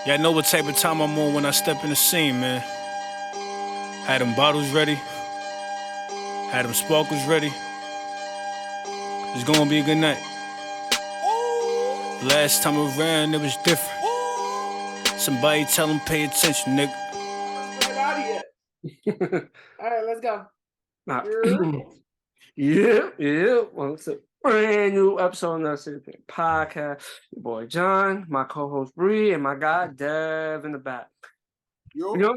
Yeah, I know what type of time I'm on when I step in the scene, man. Had them bottles ready, had them sparkles ready. It's gonna be a good night. Last time around, it was different. Somebody tell them pay attention, nigga. Let's get out of here. All right, let's go. Yeah. Well, it's a brand new episode of the City Podcast. Your boy John, my co-host Bree, and my guy Dev in the back. You know,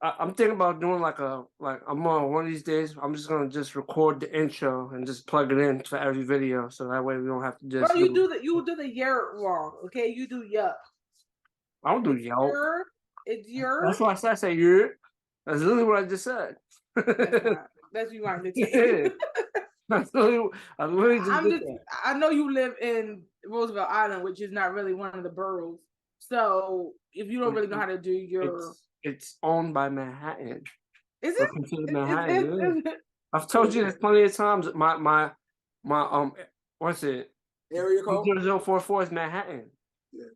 I'm thinking about doing I'm on one of these days. I'm just gonna record the intro and just plug it in for every video, so that way we don't have to just. Bro, you do the Yerr wrong, okay? You do yup. I don't do yelp. It's Yerr. That's why I say yeah. That's literally what I just said. That's what you want to say. I literally just did that. I know you live in Roosevelt Island, which is not really one of the boroughs. So if you don't really know how to do your, it's owned by Manhattan. Is it? Considered Manhattan. I've told you this plenty of times. My what's it? Area code 044 is Manhattan. Yeah.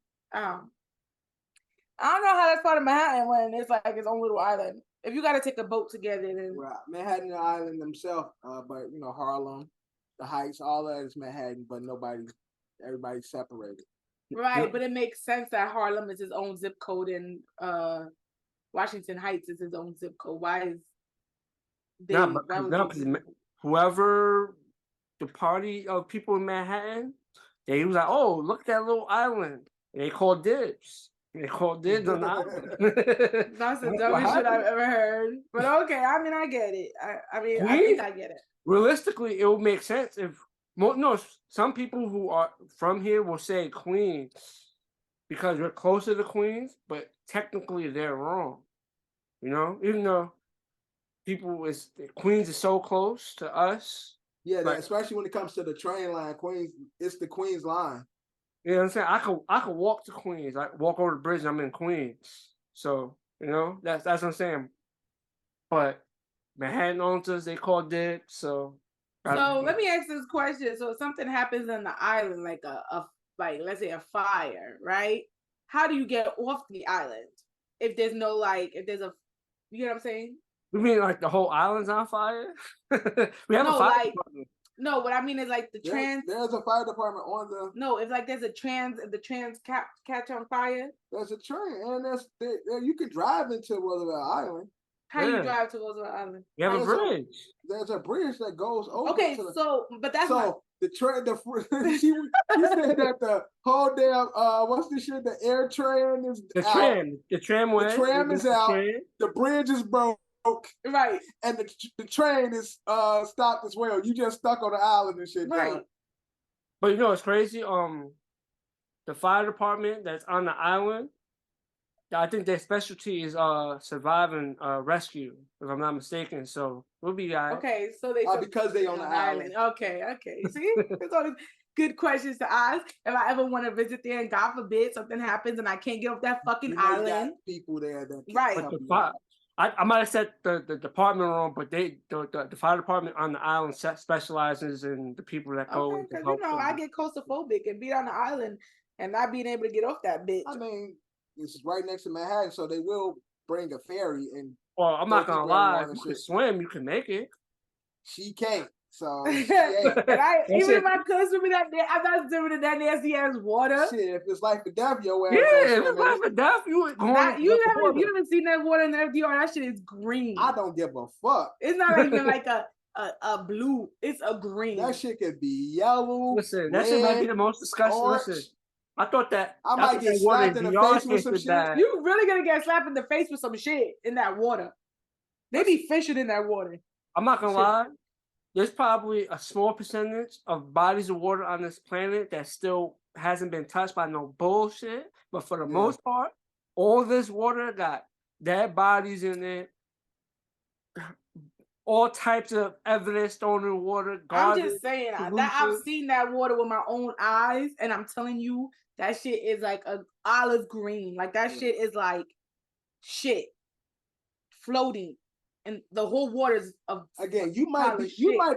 I don't know how that's part of Manhattan when it's like its own little island. If you got to take a boat together, then right. Manhattan Island themselves, but you know Harlem, the Heights, all that is Manhattan, but everybody's separated. Right, yep. But it makes sense that Harlem is his own zip code and Washington Heights is his own zip code. Why is whoever the party of people in Manhattan, they was like, oh, look at that little island. And they called dibs. They called dibs on the island. That's the dumbest shit I've ever heard. But okay, I mean, I get it. I think I get it. Realistically, it would make sense if some people who are from here will say Queens because we're closer to Queens, but technically they're wrong. You know, even though Queens is so close to us. Yeah, especially when it comes to the train line, Queens, it's the Queens line. You know what I'm saying? I could walk to Queens. I walk over the bridge and I'm in Queens. So, you know, that's what I'm saying. But Manhattan owns us, they call dibs, so let me ask this question. So if something happens on the island, like let's say a fire, right? How do you get off the island? If there's you know what I'm saying? You mean like the whole island's on fire? We have a fire department. No, what I mean is like there's a fire department on the. No, if like if the trans catch on fire. There's a train, and you can drive into Roosevelt Island. How do you drive to Roosevelt Island? You have a bridge. There's a bridge that goes over. Okay, but that's the train. She said that the whole damn what's the shit? The air train is the tram. The tramway. The tram is out. The bridge is broke. Right. And the train is stopped as well. You just stuck on the island and shit. Right. But you know it's crazy. The fire department that's on the island, I think their specialty is survive and rescue, if I'm not mistaken. So we'll be all right. Okay, so they because they on the island. Okay. See, there's all these good questions to ask. If I ever want to visit there, and God forbid something happens and I can't get off that fucking island. Got people there that right. But I might have said the department wrong, but the fire department on the island specializes in the people that go. Okay, because you know I get claustrophobic and be on the island and not being able to get off that bitch. I mean, it's right next to Manhattan, so they will bring a ferry and. Well, I'm not gonna lie. If you can swim, you can make it. She can't. So even if I could swim in that, I'm not swimming in that nasty ass water. Shit, if it's life or death, your ass. Yeah, if it's life or death, you haven't seen that water in the FDR. That shit is green. I don't give a fuck. It's not even like a blue. It's a green. That shit could be yellow. Listen, that shit might be the most disgusting. Listen, I thought that I might get slapped in the face with some shit. You really gonna get slapped in the face with some shit in that water? They be fishing in that water. I'm not gonna lie. There's probably a small percentage of bodies of water on this planet that still hasn't been touched by no bullshit. But for the most part, all this water got dead bodies in it. All types of evidence thrown in the water. I'm just saying that I've seen that water with my own eyes, and I'm telling you, that shit is like a olive green. Like that shit is like shit floating. And the whole water's again. You might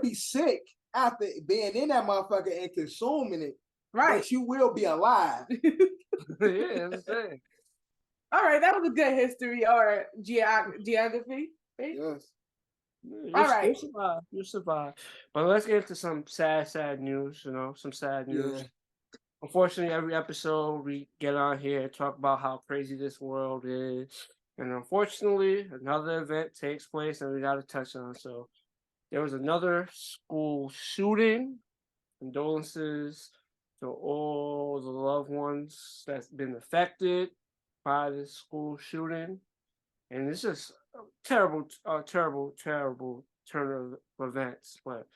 be sick after being in that motherfucker and consuming it, right? But you will be alive. Yeah, I'm saying. All right, that was a good history or geography. Yes. All right. You survive. You survive. But let's get into some sad news. Some sad news. Yeah. Unfortunately, every episode we get on here and talk about how crazy this world is. And unfortunately, another event takes place and we got to touch on. So there was another school shooting. Condolences to all the loved ones that's been affected by this school shooting. And it's just a terrible turn of events. But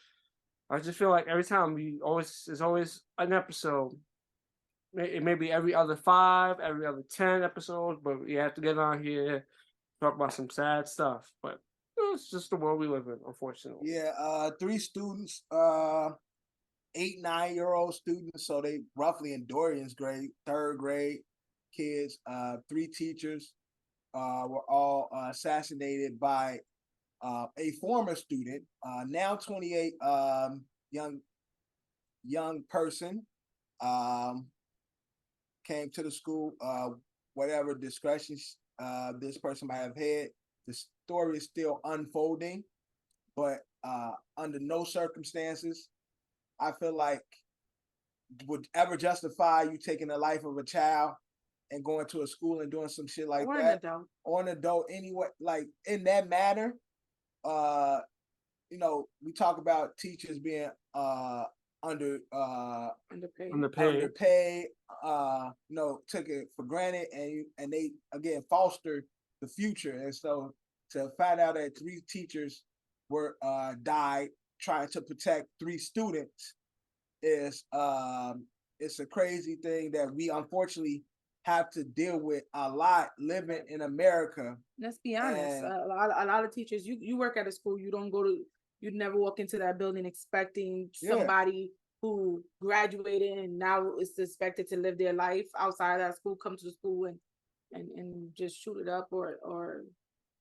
I just feel like every time there's always an episode. It may be every other 5, every other 10 episodes, but we have to get on here, talk about some sad stuff. But it's just the world we live in, unfortunately. Yeah, 3 students, 8, 9-year-old students, so they roughly in Dorian's grade, 3rd grade kids. 3 teachers were all assassinated by a former student, now 28, young person. Came to the school, whatever discretions this person might have had. The story is still unfolding, but under no circumstances, I feel like would ever justify you taking the life of a child and going to a school and doing some shit like or that. An adult. Or an adult anyway. Like in that matter, we talk about teachers being underpaid, took it for granted, and they again fostered the future. And so to find out that 3 teachers were died trying to protect 3 students is it's a crazy thing that we unfortunately have to deal with a lot living in America. Let's be honest. A lot of teachers, you work at a school, you'd never walk into that building expecting somebody who graduated and now is expected to live their life outside of that school, come to the school and just shoot it up or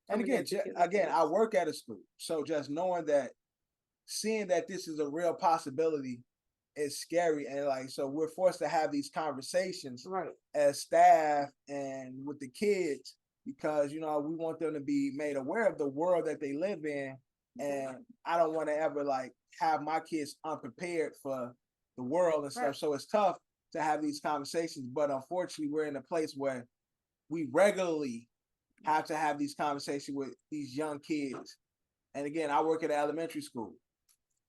and again, I work at a school. So just seeing that this is a real possibility is scary. And so we're forced to have these conversations as staff and with the kids because, we want them to be made aware of the world that they live in. And I don't want to ever have my kids unprepared for the world and stuff. So it's tough to have these conversations, but unfortunately we're in a place where we regularly have to have these conversations with these young kids. And again, I work at an elementary school.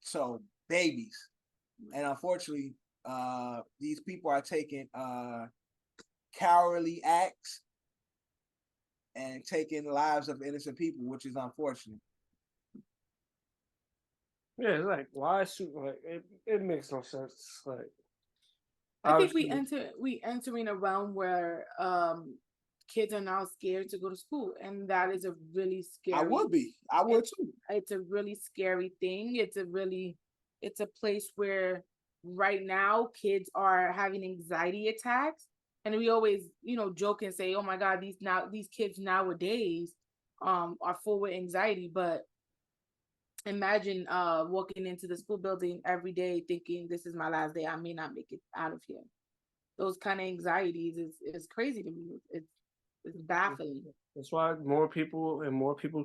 So babies. And unfortunately, these people are taking cowardly acts and taking the lives of innocent people, which is unfortunate. Yeah, it's like why shoot? It makes no sense. I think we entering a realm where kids are now scared to go to school, and that is a really scary. I would too. It's a really scary thing. It's a place where right now kids are having anxiety attacks, and we always joke and say, oh my God, these kids nowadays are full with anxiety. But imagine walking into the school building every day thinking this is my last day, I may not make it out of here. Those kind of anxieties is crazy to me. It's baffling. That's why more people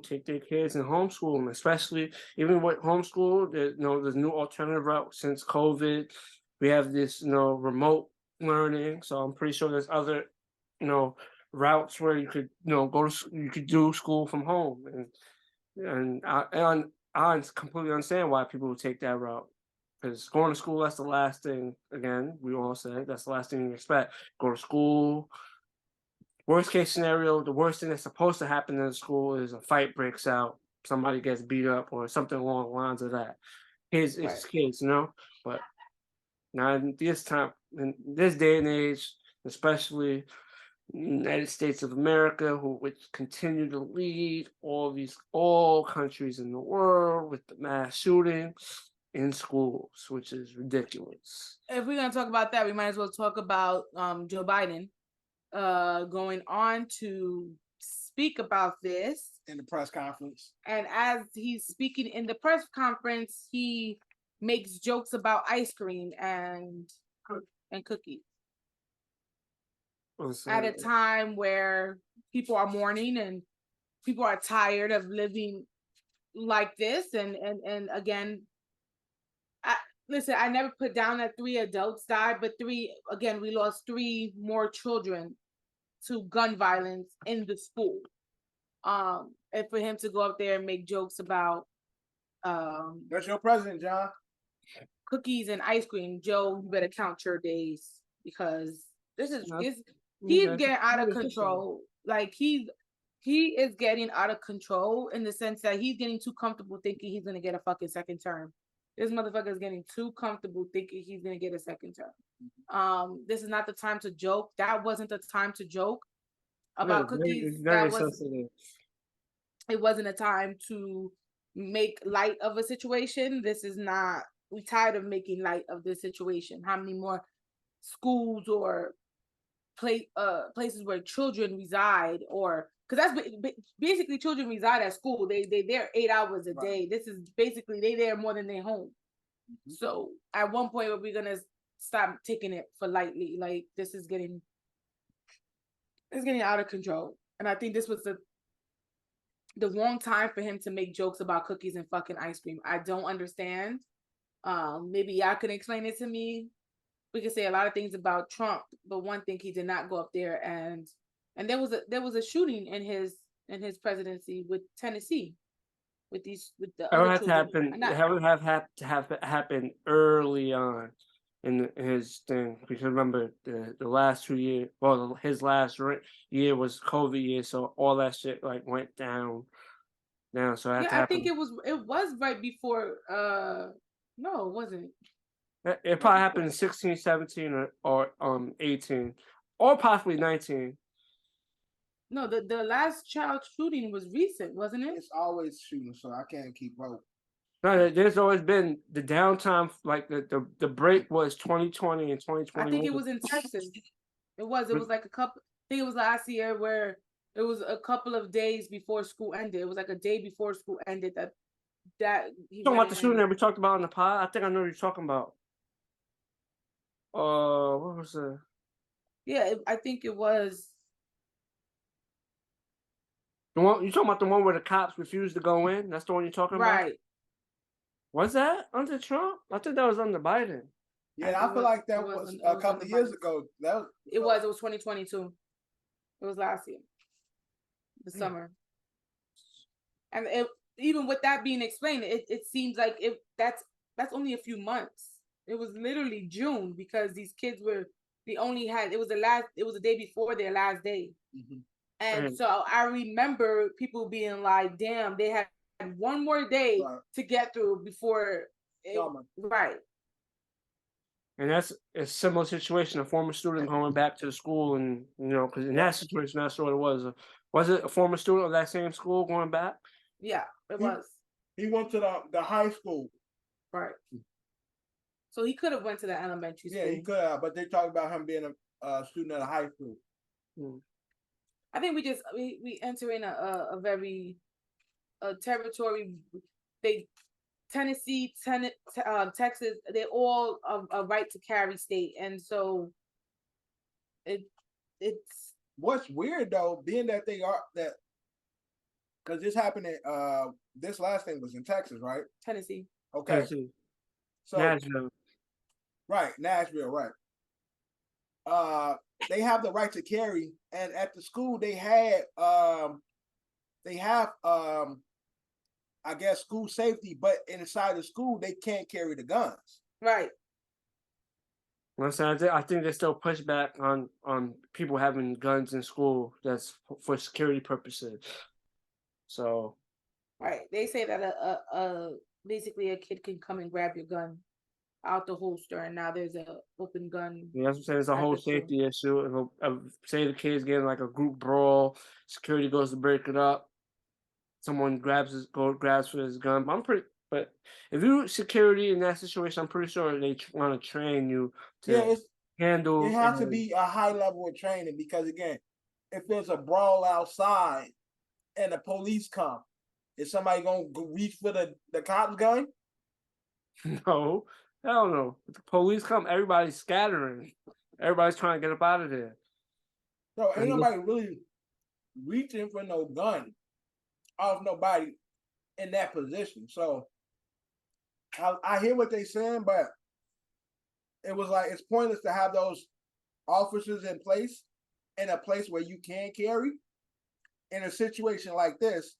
take their kids and homeschool them, especially even with homeschool. There's new alternative route since COVID. We have this remote learning, so I'm pretty sure there's other routes where you could you could do school from home, and I completely understand why people would take that route. Because going to school, that's the last thing, again, we all say, that's the last thing you expect. Go to school. Worst case scenario, the worst thing that's supposed to happen in the school is a fight breaks out, somebody gets beat up, or something along the lines of that. It's kids, But now in this day and age, especially United States of America, which continue to lead all countries in the world with the mass shootings in schools, which is ridiculous. If we're gonna talk about that, we might as well talk about Joe Biden going on to speak about this in the press conference. And as he's speaking in the press conference, he makes jokes about ice cream and cookies. At a time where people are mourning and people are tired of living like this. And again, listen, I never put down that 3 adults died, but we lost 3 more children to gun violence in the school. And for him to go up there and make jokes about that's your president, John. Cookies and ice cream, Joe, you better count your days, because he's getting out of control. Like he is getting out of control in the sense that he's getting too comfortable thinking he's gonna get a fucking second term. This motherfucker is getting too comfortable thinking he's gonna get a second term. This is not the time to joke. That wasn't the time to joke about cookies. It wasn't a time to make light of a situation. This is not. We tired of making light of this situation. How many more schools or places where children reside, or because that's basically children reside at school. They there 8 hours a day. This is basically they there more than they home. So at one point, we're gonna stop taking it for lightly. Like this is getting out of control, and I think this was the wrong time for him to make jokes about cookies and fucking ice cream. I don't understand. Maybe y'all can explain it to me. We can say a lot of things about Trump, but one thing, he did not go up there and there was a shooting in his presidency with Tennessee, with the other children. That would have to happen early on in his thing, because remember the last 2 years. Well, his last year was COVID year, so all that shit like went down. So I think it was right before. No, it wasn't. It probably happened in 16, 17, or 18, or possibly 19. No, the last child shooting was recent, wasn't it? It's always shooting, so I can't keep up. No, there's always been the downtime. Like the break was 2020 and 2021. I think it was in Texas. It was like a couple. I think it was last year where it was a couple of days before school ended. It was like a day before school ended that. You talking about the shooting that we talked about in the pod? I think I know what you're talking about. What was it? Yeah, I think it was. The one you talking about, the one where the cops refused to go in? That's the one you're talking about? Right. Was that under Trump? I think that was under Biden. Yeah, I feel like that was a couple of years ago. It was 2022. It was last year. The summer. And even with that being explained, it seems like that's only a few months. It was literally June, because these kids it was the day before their last day. Mm-hmm. And so I remember people being like, damn, they had one more day to get through before right. And that's a similar situation, a former student going back to the school, and because in that situation, that's what it was. Was it a former student of that same school going back? Yeah, it was. He went to the high school. Right. So he could have went to the elementary school. Yeah, he could have, but they talk about him being a student at a high school. I think we enter in a very territory. Tennessee, Texas, they all a right to carry state, and so it's. What's weird though, being that because this happened this last thing was in Texas, right? Tennessee. Okay. Tennessee. So Nashville. Right, Nashville, right. They have the right to carry, and at the school they have I guess school safety, but inside the school they can't carry the guns. Right. Listen, I think there's still pushback on people having guns in school. That's for security purposes. So. Right. They say that basically a kid can come and grab your gun out the holster, and now there's an open gun. Yeah, that's what I'm saying. It's a whole safety issue. Say the kid's getting like a group brawl, security goes to break it up. Someone grabs for his gun. But if you security in that situation, I'm pretty sure they want to train you to handle. It has to be a high level of training, because again, if there's a brawl outside and the police come, is somebody gonna reach for the cop's gun? No, hell no. If the police come, everybody's scattering. Everybody's trying to get up out of there. No, ain't nobody really reaching for no gun off nobody in that position. So I hear what they're saying, but it was like it's pointless to have those officers in place in a place where you can carry in a situation like this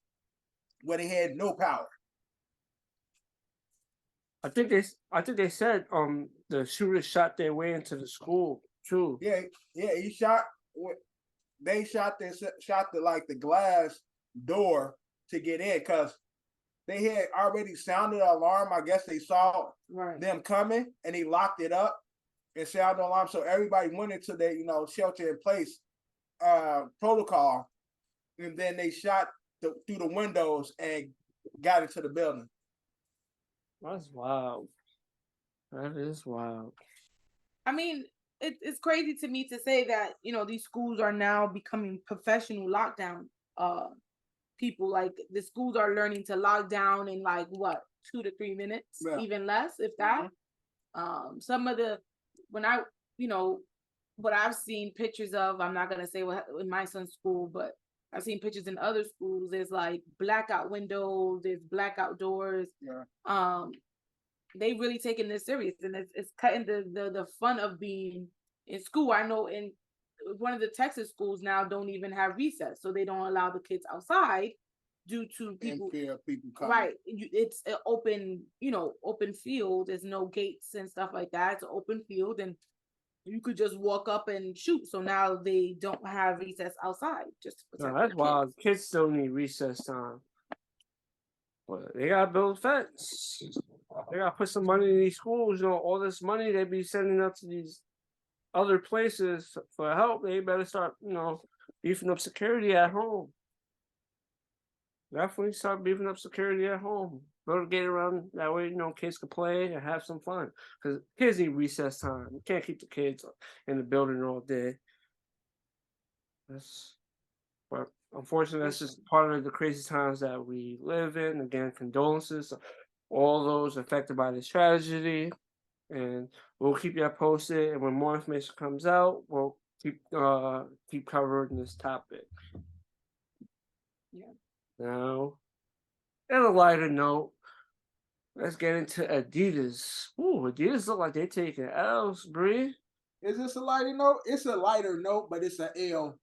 where they had no power. I think they said the shooter shot their way into the school too. Yeah, he shot. They shot the glass door to get in because they had already sounded the alarm. I guess they saw them coming and he locked it up and sounded the alarm. So everybody went into their shelter in place protocol, and then they shot through the windows and got into the building. That's wild. That is wild. I mean, it's crazy to me to say that, these schools are now becoming professional lockdown people. Like, the schools are learning to lock down in 2 to 3 minutes, even less, if that. Some of what I've seen pictures of, I'm not going to say what in my son's school, but I've seen pictures in other schools. There's blackout windows, there's blackout doors. Yeah. They really taking this serious, and it's cutting the fun of being in school. I know in one of the Texas schools now don't even have recess, so they don't allow the kids outside due to people coming. Right. It's an open field. There's no gates and stuff like that. It's an open field, and you could just walk up and shoot. So now they don't have recess outside. Just to protect that's wild. Kids still need recess time. But they gotta build a fence. They gotta put some money in these schools. All this money they be sending up to these other places for help. They better start, beefing up security at home. Definitely start beefing up security at home. Build a gate around that way, kids can play and have some fun. Because kids need recess time. You can't keep the kids in the building all day. But unfortunately, that's just part of the crazy times that we live in. Again, condolences to all those affected by this tragedy. And we'll keep you posted. And when more information comes out, we'll keep covering this topic. Yeah. Now, on a lighter note, let's get into Adidas. Ooh, Adidas look like they're taking L's, Bree. Is this a lighter note? It's a lighter note, but it's an L.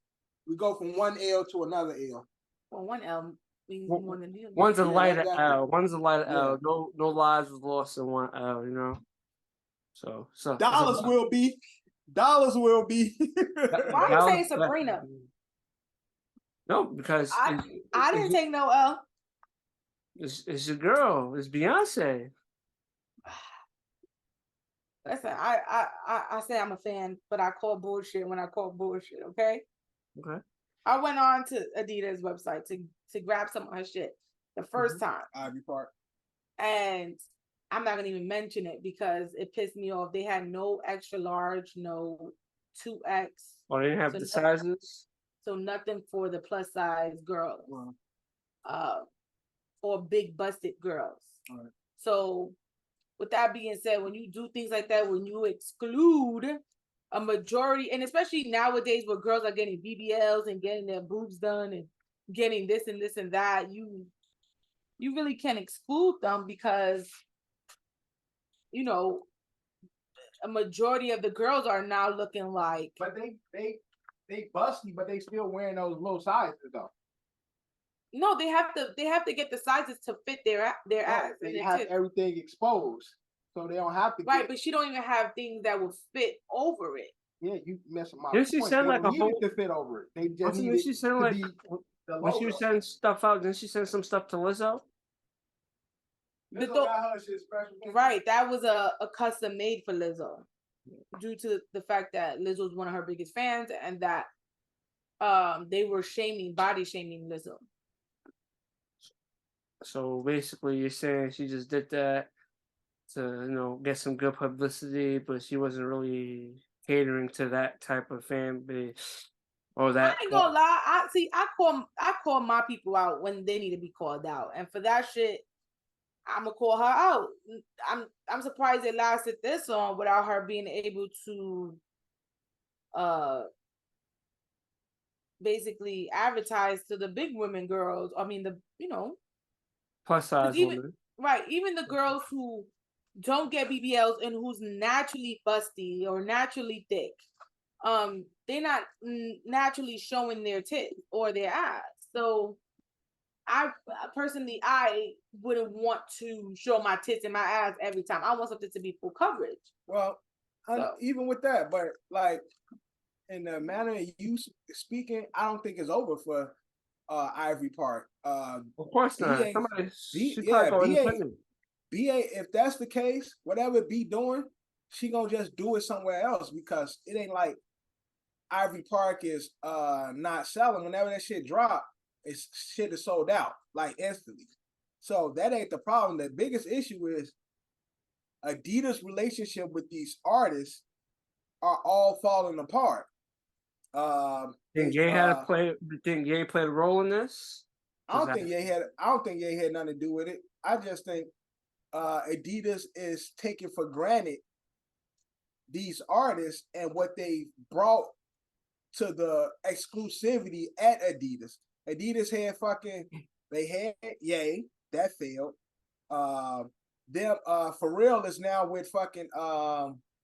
We go from one L to another L. Well, one L means more than the other. One's a lighter L. One's a lighter L. No lives was lost in one L, So dollars will be. Dollars will be. Why are you saying Sabrina? No, because I didn't take no L. It's your girl. It's Beyonce. Listen, I say I'm a fan, but I call bullshit when I call bullshit. Okay. Okay. I went on to Adidas website to grab some of her shit the first time. Ivy Park. And I'm not gonna even mention it because it pissed me off. They had no extra large, no 2X. Oh, they didn't have the sizes. So nothing for the plus size girls. Or big busted girls. All right. So with that being said, when you do things like that, when you exclude a majority, and especially nowadays where girls are getting BBLs and getting their boobs done and getting this and this and that, you really can't exclude them because a majority of the girls are now looking like. But they busty, but they still wearing those low sizes though. No, they have to get the sizes to fit their ass. They have everything exposed, so they don't have to. Right, but she don't even have things that will fit over it. Yeah, you messing my. Didn't she send like a whole to fit over it? They just need she send like when she was sending stuff out. Didn't she send some stuff to Lizzo? Right, that was a custom made for Lizzo, due to the fact that Lizzo was one of her biggest fans, and that they were body shaming Lizzo. So basically, you're saying she just did that to get some good publicity, but she wasn't really catering to that type of fan base. Or that. I ain't gonna lie. I call my people out when they need to be called out, and for that shit, I'm gonna call her out. I'm surprised it lasted this long without her being able to basically advertise to the big women girls. I mean, plus size women. Right, even the girls who don't get BBLs and who's naturally busty or naturally thick, they're not naturally showing their tits or their ass. So I personally, I wouldn't want to show my tits and my ass every time. I want something to be full coverage. Well, even with that, but like in the manner you speaking, I don't think it's over for Ivory Park. Of course not. BA, She probably go independent. BA, if that's the case, whatever B doing, she gonna just do it somewhere else because it ain't like Ivory Park is not selling. Whenever that shit drop, shit is sold out like instantly. So that ain't the problem. The biggest issue is Adidas' relationship with these artists are all falling apart. Think Ye had to play? Think Ye played a role in this? I don't think Ye had nothing to do with it. I just think Adidas is taking for granted these artists and what they brought to the exclusivity at Adidas. Adidas had they had Ye, that failed. Pharrell is now with fucking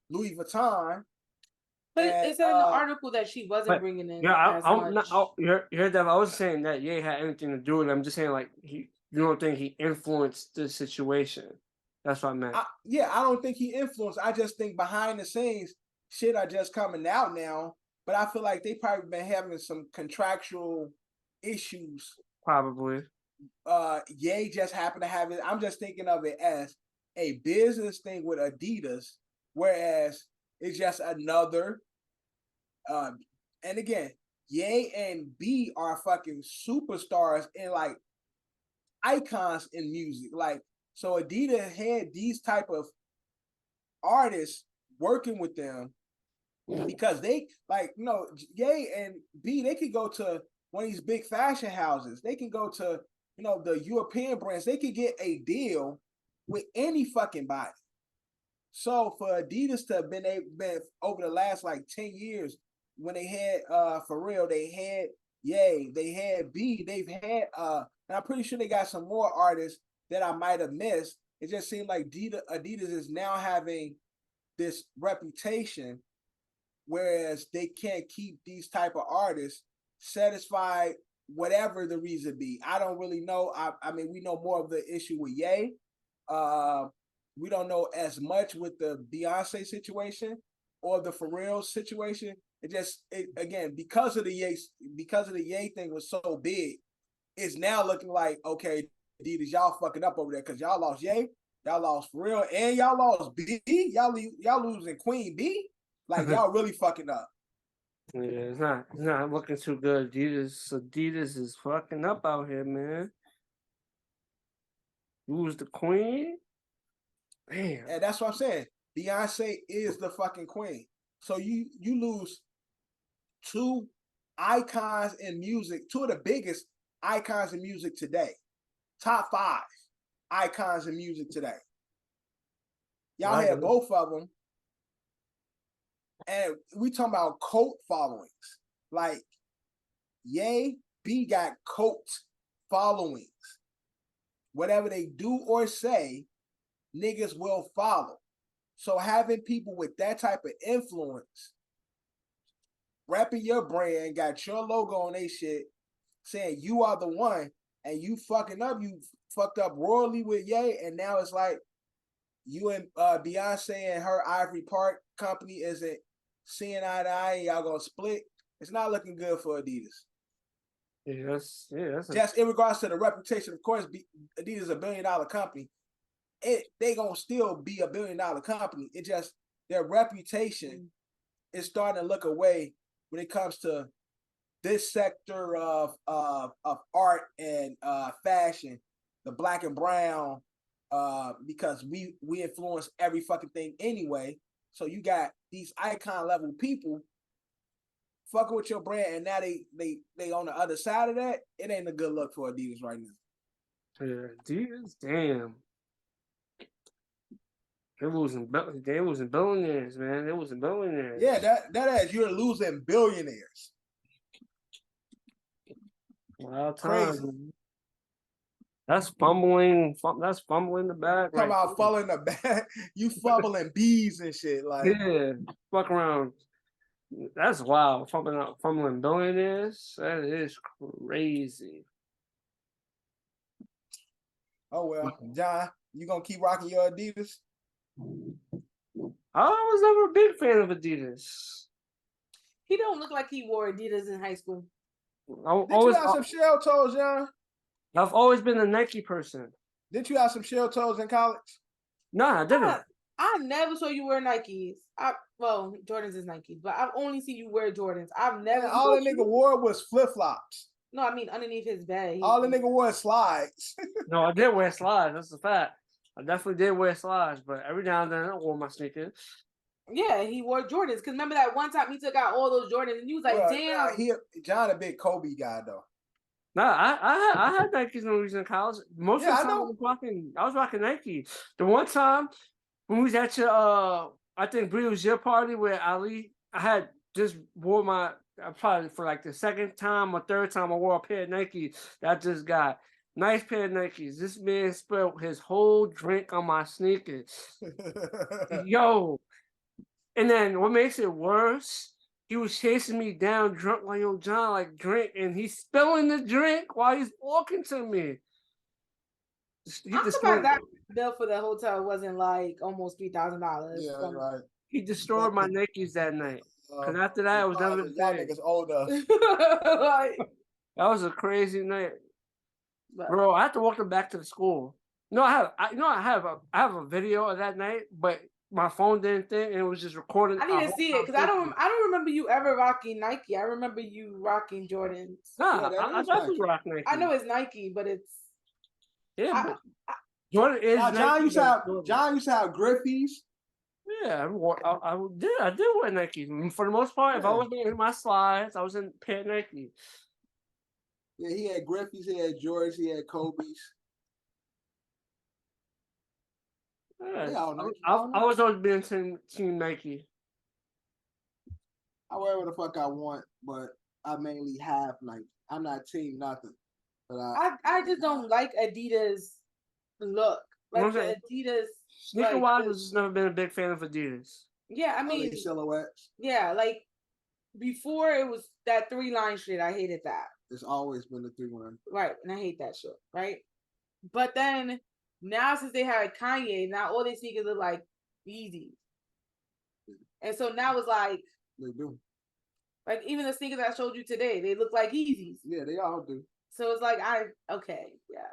Louis Vuitton. But it said in the article that she wasn't bringing in as much. I was saying that Ye had anything to do with it. I'm just saying, like, you don't think he influenced the situation. That's what I meant. I don't think he influenced. I just think behind the scenes, shit are just coming out now. But I feel like they probably been having some contractual issues. Probably. Ye just happened to have it. I'm just thinking of it as a business thing with Adidas, whereas it's just another. And again, Ye and B are fucking superstars and like icons in music. Like, so Adidas had these type of artists working with them because they Ye and B, they could go to one of these big fashion houses. They can go to, the European brands. They could get a deal with any fucking body. So for Adidas to have been over the last like 10 years, when they had Pharrell, they had Ye, they had B, they've had and I'm pretty sure they got some more artists that I might have missed. It just seemed like Adidas is now having this reputation, whereas they can't keep these type of artists satisfied, whatever the reason be. I don't really know. I mean, we know more of the issue with Ye. We don't know as much with the Beyonce situation or the Pharrell situation. Again, because of the Ye thing was so big, it's now looking like, okay, Adidas, y'all fucking up over there because y'all lost Ye, y'all lost Pharrell, and y'all lost B. Y'all losing Queen B. Like, y'all really fucking up. Yeah, it's not looking too good. Adidas is fucking up out here, man. Who's the queen? Damn. And that's what I'm saying. Beyonce is the fucking queen. So you lose two icons in music, two of the biggest icons in music today. Top 5 icons in music today. Y'all had both of them. And we talking about cult followings. Like, Ye, B got cult followings. Whatever they do or say, niggas will follow. So having people with that type of influence, repping your brand, got your logo on they shit, saying you are the one, and you fucking up, you fucked up royally with Ye, and now it's like you and Beyonce and her Ivory Park company isn't seeing eye to eye, and y'all gonna split. It's not looking good for Adidas. Yes, just in regards to the reputation, of course, Adidas is $1 billion company. They gonna still be $1 billion company. It just, their reputation is starting to look away when it comes to this sector of art and fashion, the black and brown, because we influence every fucking thing anyway. So you got these icon level people fucking with your brand, and now they on the other side of that. It ain't a good look for Adidas right now. Yeah, Adidas, damn. They're losing billionaires, man. They're losing billionaires. Yeah, that as you're losing billionaires. Wild Crazy. time. That's fumbling. That's fumbling the bag. Talking about fumbling the bag. You fumbling bees and shit. Like, yeah, fuck around. That's wild. Fumbling billionaires. That is crazy. oh well, John, you gonna keep rocking your Adidas? I was never a big fan of Adidas. He don't look like he wore Adidas in high school. Did you have some shell toes, John? I've always been a Nike person. Did you have some shell toes in college? No, I didn't. I never saw you wear Nikes. Well, Jordans is Nikes, but I've only seen you wear Jordans. I've never. Man, all the nigga wore was flip flops. No, I mean underneath his bed. All the nigga wore slides. No, I did wear slides. That's a fact. I definitely did wear slides, but every now and then I wore my sneakers. Yeah, he wore Jordans. Because remember that one time he took out all those Jordans and he was like, well, damn. John a big Kobe guy though. Nah, I had Nikes when we was in college. Most of the time I was rocking Nike. The one time when we was at your I think Bree was your party where I had just wore my probably for like the second time or third time I wore a pair of Nikes that I just got. Nice pair of Nikes. This man spilled his whole drink on my sneakers. Yo. And then what makes it worse, he was chasing me down drunk like, yo, John, like, drink. And he's spilling the drink while he's walking to me. I'm surprised that bill for the hotel wasn't like almost $3,000. Yeah, right. He destroyed my Nikes that night. Because after that, it was never the y'all same. niggas older. Like, that was a crazy night. but, Bro, I had to walk them back to the school. No, I have a video of that night, but my phone didn't think, and it was just recording. I need to see it because I don't remember you ever rocking Nike. I remember you rocking Jordans. Nah, I definitely rock Nike. I know it's Nike, but it's but Jordan is John Nike. John used to have Griffies. Yeah, I did wear Nikes for the most part. If I wasn't in my slides, I was in a pair of Nikes. Yeah, he had Griffies, he had Jordans, he had Kobe's. Yeah, I was always being team Nike. I wear whatever the fuck I want, but I mainly have Nike. I'm not team nothing. But I just don't like Adidas look. Like the Adidas. Sneaker wise, I've just never been a big fan of Adidas. Yeah, I mean silhouettes. Yeah, like before it was that 3-line shit. I hated that. It's always been the 3-line. Right, and I hate that shit. Right, but then now since they had Kanye, now all their sneakers look like Yeezys, and so now it's like they do. Like even the sneakers I showed you today, they look like Yeezys. Yeah, they all do. So it's like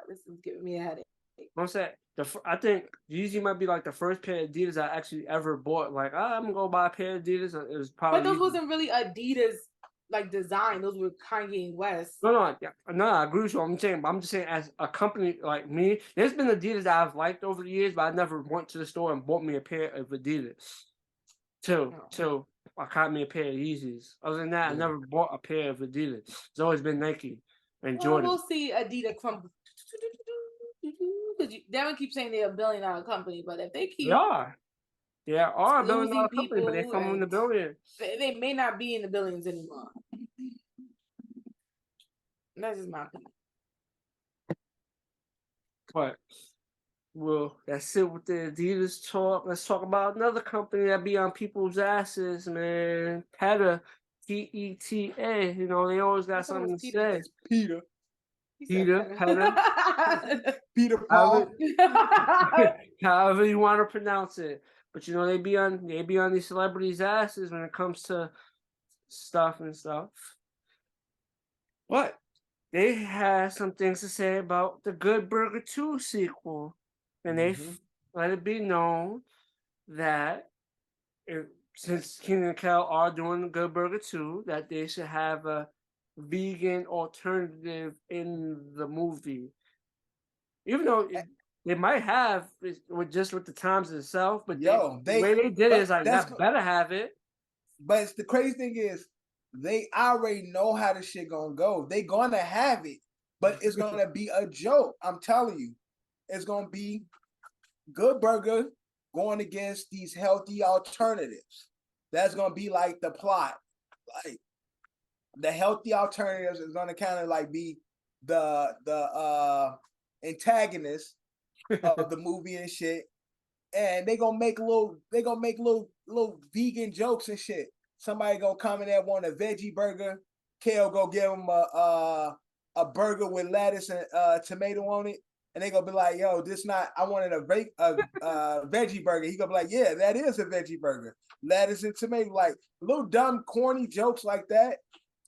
this is giving me a headache. I'm saying I think Yeezy might be like the first pair of Adidas I actually ever bought. Like I'm gonna go buy a pair of Adidas. It was probably. But those wasn't really Adidas like design. Those were Kanye West. No, I agree with you. I'm just saying as a company like me, there's been Adidas that I've liked over the years, but I never went to the store and bought me a pair of Adidas. Till I caught me a pair of Yeezys. Other than that, I never bought a pair of Adidas. It's always been Nike and Jordan. We'll see Adidas crumble. Because Devin keeps saying they're a $1 billion company, but if they keep they are a $1 billion company, but they come in the billions. They may not be in the billions anymore. That's just my opinion. But well, that's it with the Adidas talk. Let's talk about another company that be on people's asses, man. Peta, Peta. You know, they always got something to say. Peta. Peta. Peter Paul. However you want to pronounce it. But you know, they be on these celebrities' asses when it comes to stuff. But they had some things to say about the Good Burger 2 sequel. And they let it be known that since Kenan and Kel are doing the Good Burger 2, that they should have a vegan alternative in the movie. Even though they might have with the times itself, but the way they did it is like that better have it. But the crazy thing is they already know how the shit gonna go. They gonna have it, but it's gonna be a joke. I'm telling you. It's gonna be Good Burger going against these healthy alternatives. That's gonna be like the plot. Like the healthy alternatives is gonna kind of like be the antagonist of the movie and shit. And they gonna make little vegan jokes and shit. Somebody gonna come in there want a veggie burger. Kale go give him a burger with lettuce and tomato on it. And they gonna be like, yo, this not, I wanted a veggie burger. He gonna be like, yeah, that is a veggie burger. Lettuce and tomato, like little dumb, corny jokes like that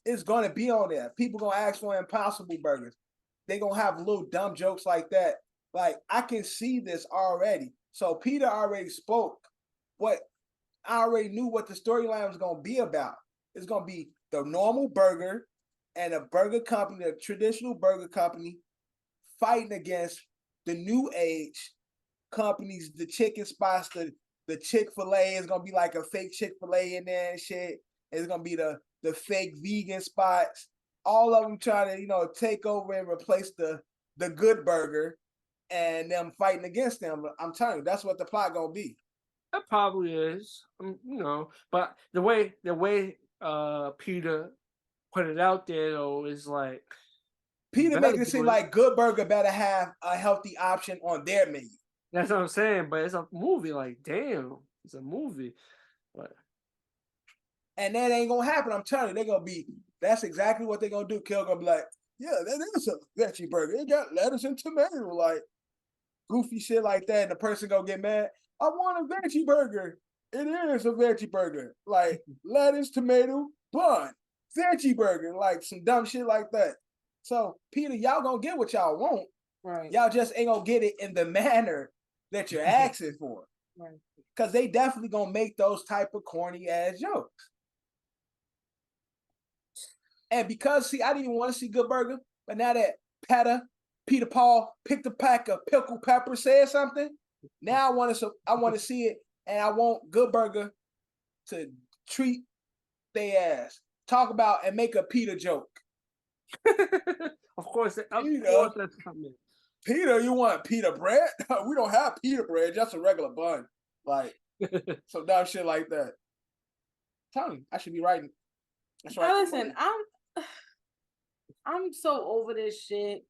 is gonna be on there. People gonna ask for Impossible burgers. They gonna have little dumb jokes like that. Like, I can see this already. So Peter already spoke what I already knew what the storyline was gonna be about. It's gonna be the normal burger and a burger company, a traditional burger company, fighting against the new age companies, the chicken spots, the Chick-fil-A is gonna be like a fake Chick-fil-A in there and shit. It's gonna be the fake vegan spots. All of them trying to, take over and replace the good burger, and them fighting against them. I'm telling you, that's what the plot gonna be. It probably is, but the way Peter put it out there though is like Peter making it seem like Good Burger better have a healthy option on their menu. That's what I'm saying, but it's a movie. Like, damn, it's a movie. And that ain't gonna happen. I'm telling you, that's exactly what they're gonna do. Kill gonna be like, yeah, that is a veggie burger. It got lettuce and tomato, like goofy shit like that. And the person gonna get mad. I want a veggie burger. It is a veggie burger. Like lettuce, tomato, bun, veggie burger, like some dumb shit like that. So Peter, y'all gonna get what y'all want. Right. Y'all just ain't gonna get it in the manner that you're asking for. Right. Cause they definitely gonna make those type of corny ass jokes. And because I didn't even want to see Good Burger, but now that Peter Paul picked a pack of pickled pepper, said something, now I want to see it, and I want Good Burger to treat their ass, talk about and make a Peter joke. Of course that's coming. Peter, you want pita bread? We don't have pita bread, just a regular bun. Like some dumb shit like that. Tell me, I should be writing. That's right. Listen, I'm so over this shit.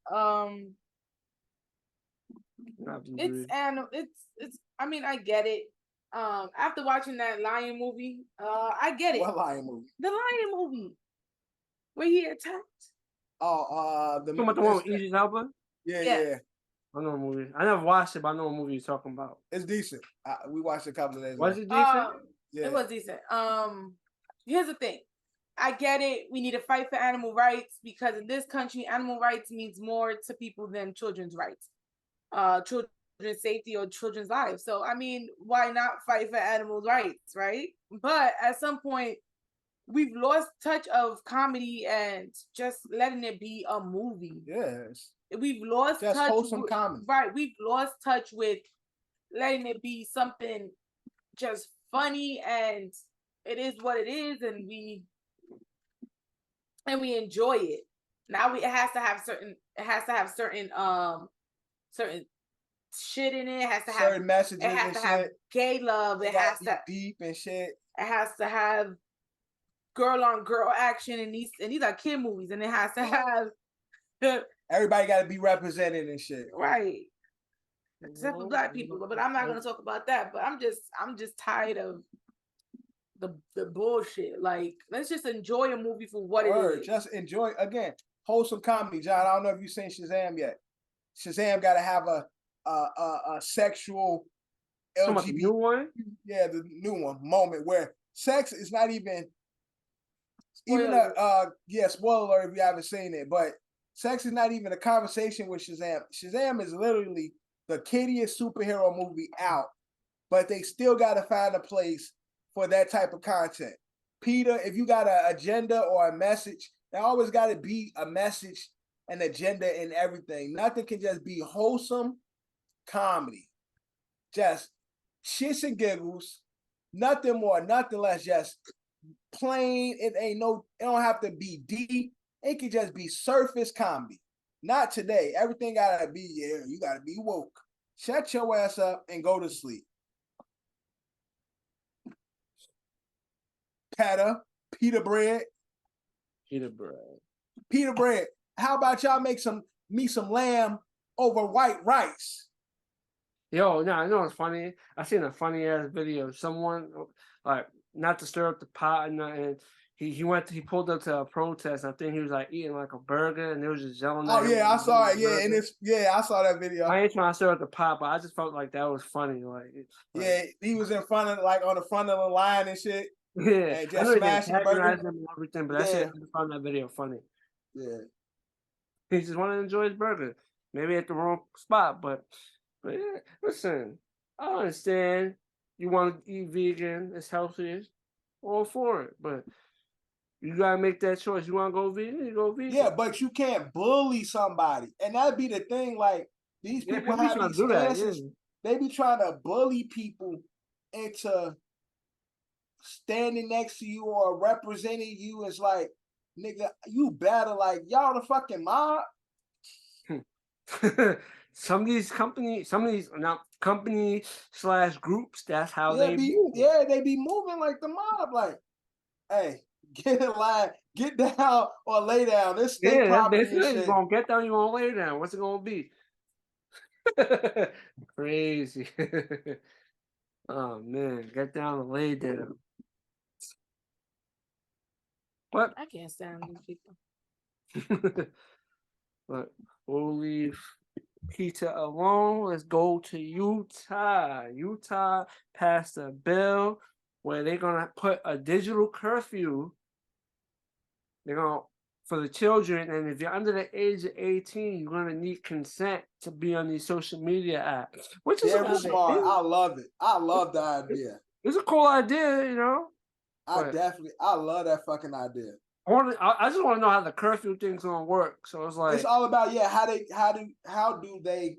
It's I mean, I get it. After watching that Lion movie, I get it. What Lion movie? The Lion movie. Where he attacked. The one with Idris Elba? Yeah. I know a movie. I never watched it, but I know a movie you're talking about. It's decent. We watched it a couple of days ago. Was it decent? Yeah. It was decent. Here's the thing. I get it. We need to fight for animal rights because in this country, animal rights means more to people than children's rights, children's safety or children's lives. So, I mean, why not fight for animal rights, right? But at some point, we've lost touch of comedy and just letting it be a movie. Yes. We've lost just touch. Wholesome comedy. Right. We've lost touch with letting it be something just funny, and it is what it is, and we enjoy it. Now it has to have certain certain shit in it. It has to have certain messages. It has to have gay love. It has to deep and shit. It has to have girl on girl action, and these are kid movies, and it has to have everybody got to be represented and shit. Right. Except for black people, but I'm not gonna talk about that. But I'm just tired of the bullshit. Like, let's just enjoy a movie for what it is. Just enjoy, again, wholesome comedy. John, I don't know if you've seen Shazam yet. Shazam got to have a sexual LGBT new one. Yeah, the new one moment where sex is not even spoiler alert if you haven't seen it, but sex is not even a conversation with Shazam. Shazam is literally the kiddiest superhero movie out, but they still got to find a place for that type of content. Peter, if you got an agenda or a message, there always got to be a message, an agenda in everything. Nothing can just be wholesome comedy. Just shits and giggles, nothing more, nothing less, just plain. It don't have to be deep. It can just be surface comedy. Not today. Everything gotta be, you gotta be woke. Shut your ass up and go to sleep. Peta, Peter bread. Peter bread. Peter bread. how about y'all make me some lamb over white rice? Yo, no, I know it's funny. I seen a funny ass video. Someone like not to stir up the pot and nothing. He pulled up to a protest. I think he was like eating like a burger, and they was just yelling. Oh at him yeah, I saw it. Yeah, burger. and I saw that video. I ain't trying to stir up the pot, but I just felt like that was funny. Like yeah, he was in front of on the front of the line and shit. Yeah, and I just know smashing the burger. him and everything, but that shit, I found that video funny. Yeah, he just wanted to enjoy his burger. Maybe at the wrong spot, but yeah, listen, I understand you want to eat vegan, it's healthy, all for it, but you gotta make that choice. You want to go vegan, you go vegan. Yeah, but you can't bully somebody, and that'd be the thing. Like these people have these stances. They be trying to bully people into standing next to you or representing you. It's like, nigga, you better like y'all the fucking mob. Some of these companies / groups, that's how they move. Yeah, they be moving like the mob. Like, hey, get in line, get down or lay down. This state property and shit. You're gonna get down, you're gonna lay down. What's it gonna be? Crazy. Oh man, get down and lay down. What? I can't stand these people. But we'll leave Peta alone. Let's go to Utah. Utah passed a bill where they're gonna put a digital curfew. They're gonna for the children, and if you're under the age of 18, you're gonna need consent to be on these social media apps. Which is smart. I love it. I love the idea. It's a cool idea, you know. I love that fucking idea. I just want to know how the curfew thing's gonna work. So it's like it's all about how do they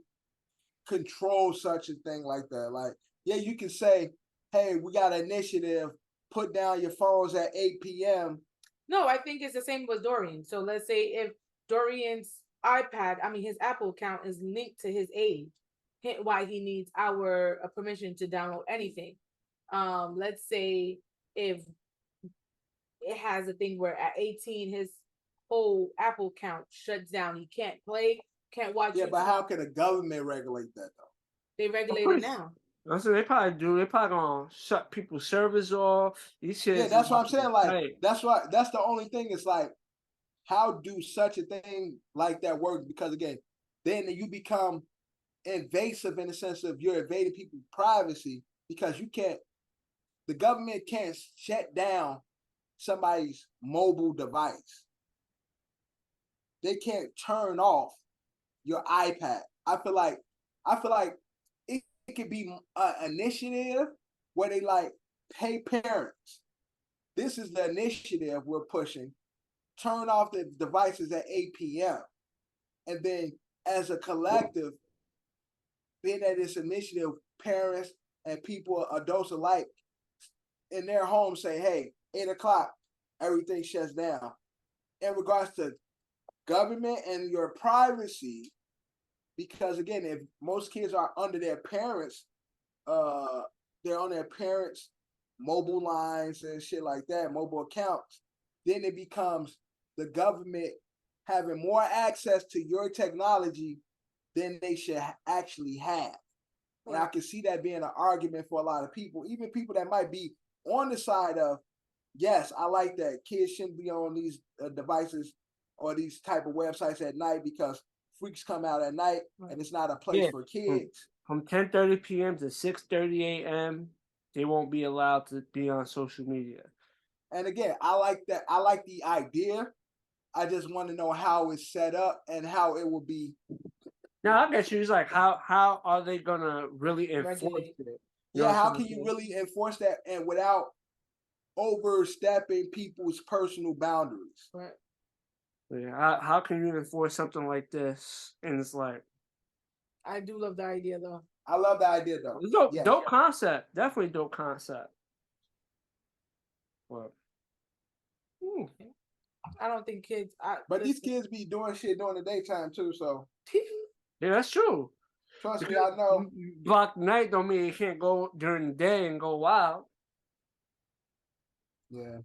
control such a thing like that? Like, yeah, you can say, hey, we got an initiative, put down your phones at 8 p.m. No, I think it's the same with Dorian. So let's say if Dorian's his Apple account is linked to his age, why he needs our permission to download anything. Let's say if it has a thing where at 18 his whole Apple account shuts down. He can't play, can't watch. Yeah, but how can the government regulate that though? They regulate it now. So they probably do. They probably gonna shut people's servers off. These shit. Yeah, that's what I'm saying. Like, that's the only thing. Is like, how do such a thing like that work? Because again, then you become invasive in the sense of you're invading people's privacy because the government can't shut down somebody's mobile device. They can't turn off your iPad. I feel like it could be an initiative where they like pay parents. This is the initiative we're pushing. Turn off the devices at 8 p.m. And then as a collective, being at this initiative, parents and people, adults alike, in their homes say, hey, 8 o'clock, everything shuts down. In regards to government and your privacy, because again, if most kids are under their parents, they're on their parents' mobile lines and shit like that, mobile accounts, then it becomes the government having more access to your technology than they should actually have. And I can see that being an argument for a lot of people, even people that might be on the side of, yes, I like that kids shouldn't be on these devices or these type of websites at night because freaks come out at night and it's not a place for kids. From 10:30 p.m. to 6:30 a.m., they won't be allowed to be on social media. And again, I like that. I like the idea. I just want to know how it's set up and how it will be. Now I guess you. It's like how are they gonna really enforce it? Yeah, how can you really enforce that and without overstepping people's personal boundaries? Right. Yeah, how can you enforce something like this? And it's like, I do love the idea though. I love the idea though. Dope concept. Definitely dope concept. But I don't think kids. But these kids be doing shit during the daytime too. So yeah, that's true. Trust me, I know. Block night don't mean you can't go during the day and go wild. Yeah.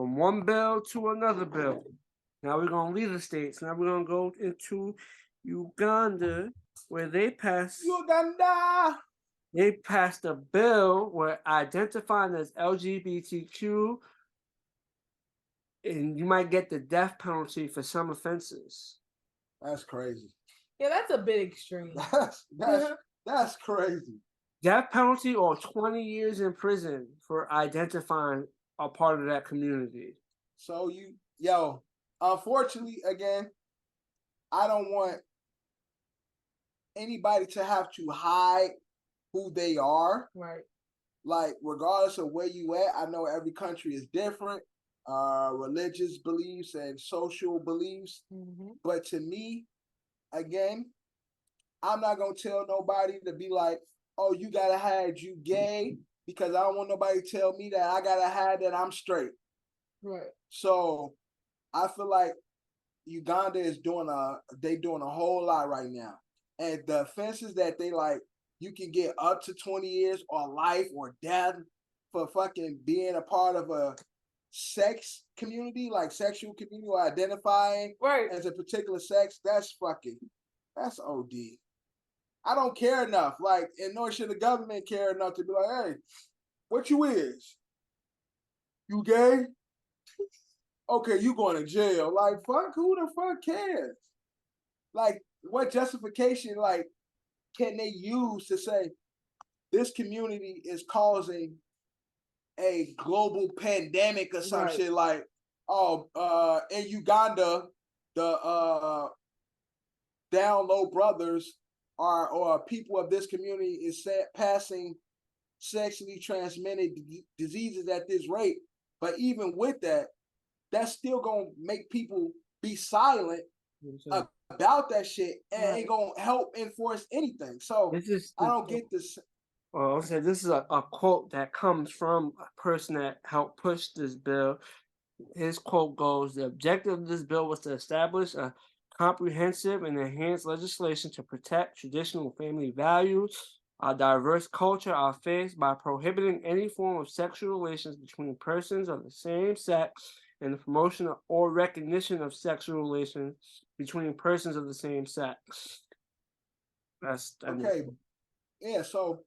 from one bill to another bill. Now we're gonna leave the states. Now we're gonna go into Uganda, where they passed a bill where identifying as LGBTQ, and you might get the death penalty for some offenses. That's crazy. Yeah, that's a bit extreme. That's crazy. Death penalty or 20 years in prison for identifying a part of that community. So unfortunately, again, I don't want anybody to have to hide who they are. Right. Like, regardless of where you at, I know every country is different, religious beliefs and social beliefs. Mm-hmm. But to me, again, I'm not gonna tell nobody to be like, oh, you gotta hide you gay, because I don't want nobody to tell me that I gotta hide that I'm straight. Right. So I feel like Uganda is doing a whole lot right now. And the offenses that they like, you can get up to 20 years or life or death for fucking being a part of a sex community, like sexual community, or identifying as a particular sex. That's OD. I don't care enough. Like, and nor should the government care enough to be like, hey, what you is? You gay? Okay, you going to jail. Like, fuck, who the fuck cares? Like, what justification, like, can they use to say this community is causing a global pandemic or some shit? Like, in Uganda, the down low brothers or people of this community is passing sexually transmitted diseases at this rate. But even with that, that's still gonna make people be silent about that shit and ain't gonna help enforce anything. So I don't get this. Well, I'll say this is a quote that comes from a person that helped push this bill. His quote goes, "The objective of this bill was to establish a comprehensive and enhanced legislation to protect traditional family values, our diverse culture, our faith, by prohibiting any form of sexual relations between persons of the same sex and the promotion or recognition of sexual relations between persons of the same sex." That's okay. Yeah, so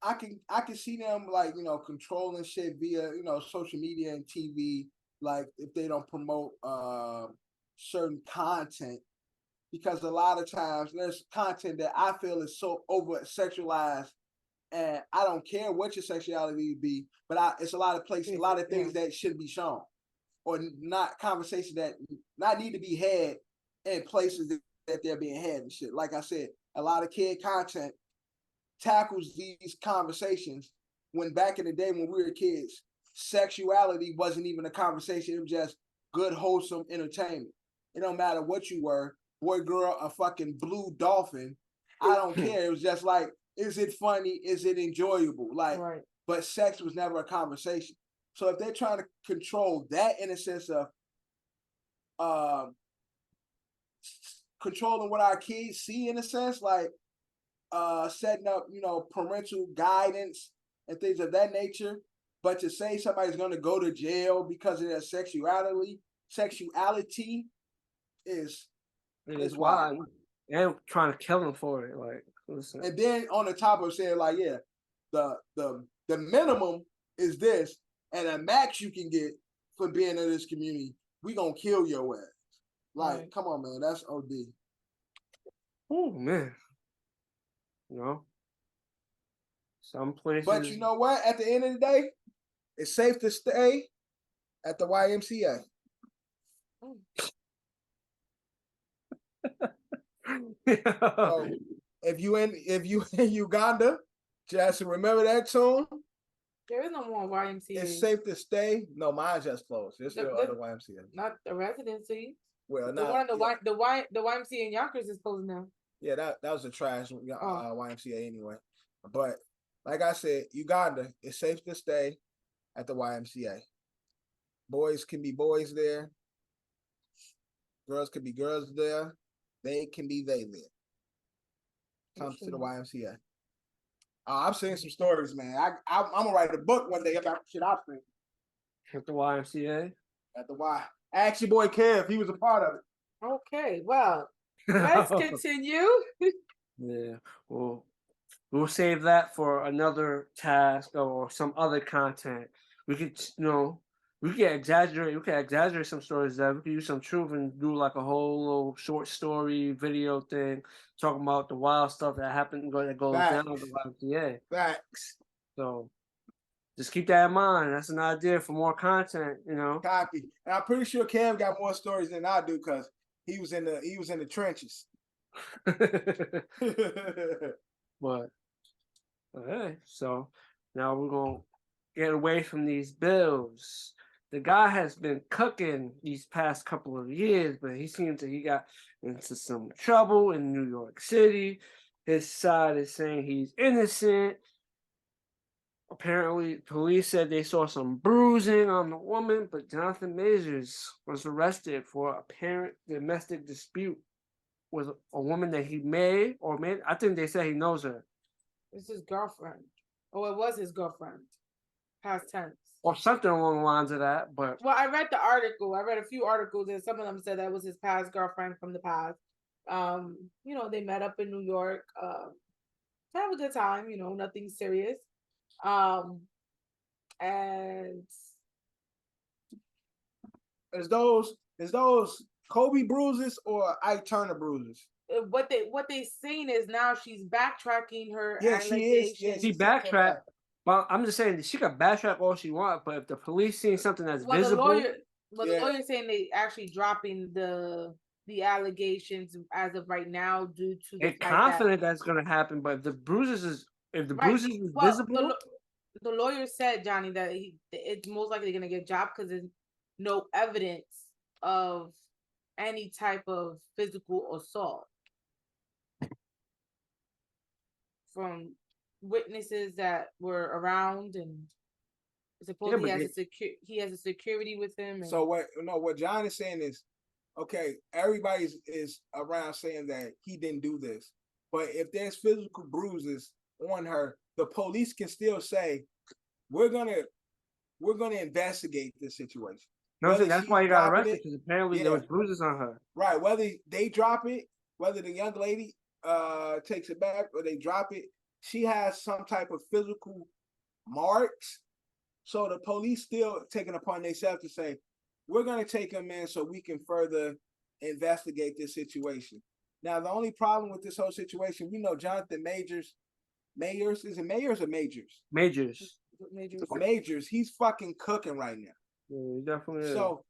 I can see them, like, controlling shit via, social media and TV, like if they don't promote certain content, because a lot of times there's content that I feel is so over sexualized, and I don't care what your sexuality be, but it's a lot of places, a lot of things that shouldn't be shown, or not conversations that not need to be had in places that they're being had and shit. Like I said, a lot of kid content tackles these conversations when back in the day when we were kids, sexuality wasn't even a conversation. It was just good, wholesome entertainment. It don't matter what you were, boy, girl, a fucking blue dolphin. I don't care. It was just like, is it funny? Is it enjoyable? Like, but sex was never a conversation. So if they're trying to control that in a sense of controlling what our kids see, in a sense, like setting up, parental guidance and things of that nature, but to say somebody's going to go to jail because of their sexuality is wild. And trying to kill them for it, like, listen. And then on the top of saying, like, yeah, the minimum is this, and the max you can get for being in this community, we gonna kill your ass. Like, come on, man, that's OD. Oh man. Some places. But you know what? At the end of the day, it's safe to stay at the YMCA. So if you in Uganda, just remember that tune. There is no more YMCA. It's safe to stay. No, mine just closed. There's still other YMCA. Not the residency. Well, the not one the YMCA in Yonkers is closed now. Yeah, that was a trash YMCA anyway. But like I said, Uganda, it's safe to stay at the YMCA. Boys can be boys there. Girls can be girls there. They can be they there. Come to the YMCA. I'm seeing some stories, man. I'm gonna write a book one day about shit I've seen. At the YMCA. At the Y. Ask your boy Kev. He was a part of it. Okay, well, let's continue. Yeah, well, we'll save that for another task or some other content. We could, we can exaggerate some stories that we could use some truth and do like a whole little short story video thing talking about the wild stuff that happened that goes down at the YMCA. Facts. So just keep that in mind. That's an idea for more content, Copy. And I'm pretty sure Kev got more stories than I do because he was in the trenches. But okay, so now we're gonna get away from these bills. The guy has been cooking these past couple of years, but he got into some trouble in New York City. His side is saying he's innocent. Apparently, police said they saw some bruising on the woman, but Jonathan Majors was arrested for apparent domestic dispute with a woman that he I think they said he knows her. It's his girlfriend. Oh, it was his girlfriend. Past tense. Or something along the lines of that, but... Well, I read the article. I read a few articles, and some of them said that was his past girlfriend from the past. They met up in New York. To have a good time, nothing serious. And... Is those Kobe bruises or Ike Turner bruises? What they seen is now she's backtracking her. Yeah, she is. Yeah, she backtracked. Well, I'm just saying that she could backtrack all she wants, but if the police see something that's visible, the lawyer's saying they actually dropping the allegations as of right now due to they're confident that's going to happen. But if the bruises is visible, the lawyer said, Johnny, that it's most likely going to get dropped because there's no evidence of any type of physical assault from witnesses that were around, and supposedly he has a security with him. And... So what John is saying is, okay, everybody is around saying that he didn't do this, but if there's physical bruises on her, the police can still say, we're gonna investigate this situation. No, that's why he got arrested, because apparently there was bruises on her. Right, whether they drop it, whether the young lady takes it back or they drop it, she has some type of physical marks. So the police still taking upon themselves to say, we're going to take him in so we can further investigate this situation. Now, the only problem with this whole situation, we know Jonathan Majors, is it Majors or Majors? Majors, he's fucking cooking right now. Yeah, he definitely is. So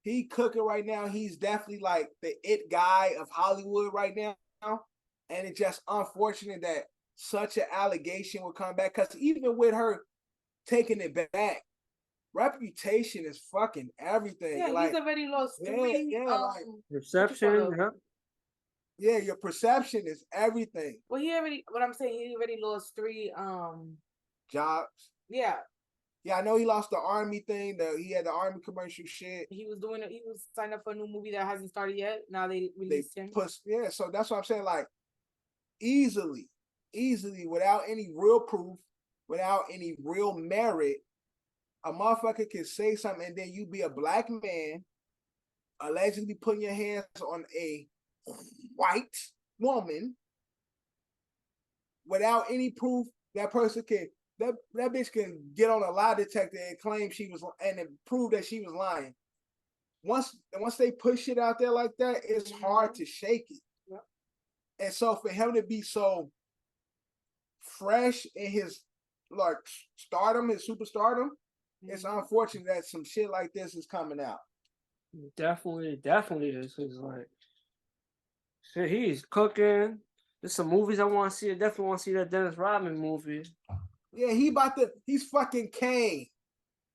he cooking right now. He's definitely like the it guy of Hollywood right now. And it's just unfortunate that such an allegation would come back, because even with her taking it back, reputation is fucking everything. Yeah, he's already lost 3. Perception. Yeah, your perception is everything. Well, he already lost 3 jobs. Yeah. Yeah, I know he lost the army thing. He had the army commercial shit. He was signed up for a new movie that hasn't started yet. Now they released him. So that's what I'm saying. Like, easily, without any real proof, without any real merit, a motherfucker can say something and then you be a black man allegedly putting your hands on a white woman without any proof. That person can, that bitch can get on a lie detector and claim she was, and prove that she was lying. Once they push shit out there like that, it's hard to shake it. Yep. And so for him to be so fresh in his like stardom, his superstardom, it's unfortunate that some shit like this is coming out. Definitely is. It's like, shit, he's cooking. There's some movies I want to see. I definitely want to see that Dennis Rodman movie. Yeah, he's fucking Kane,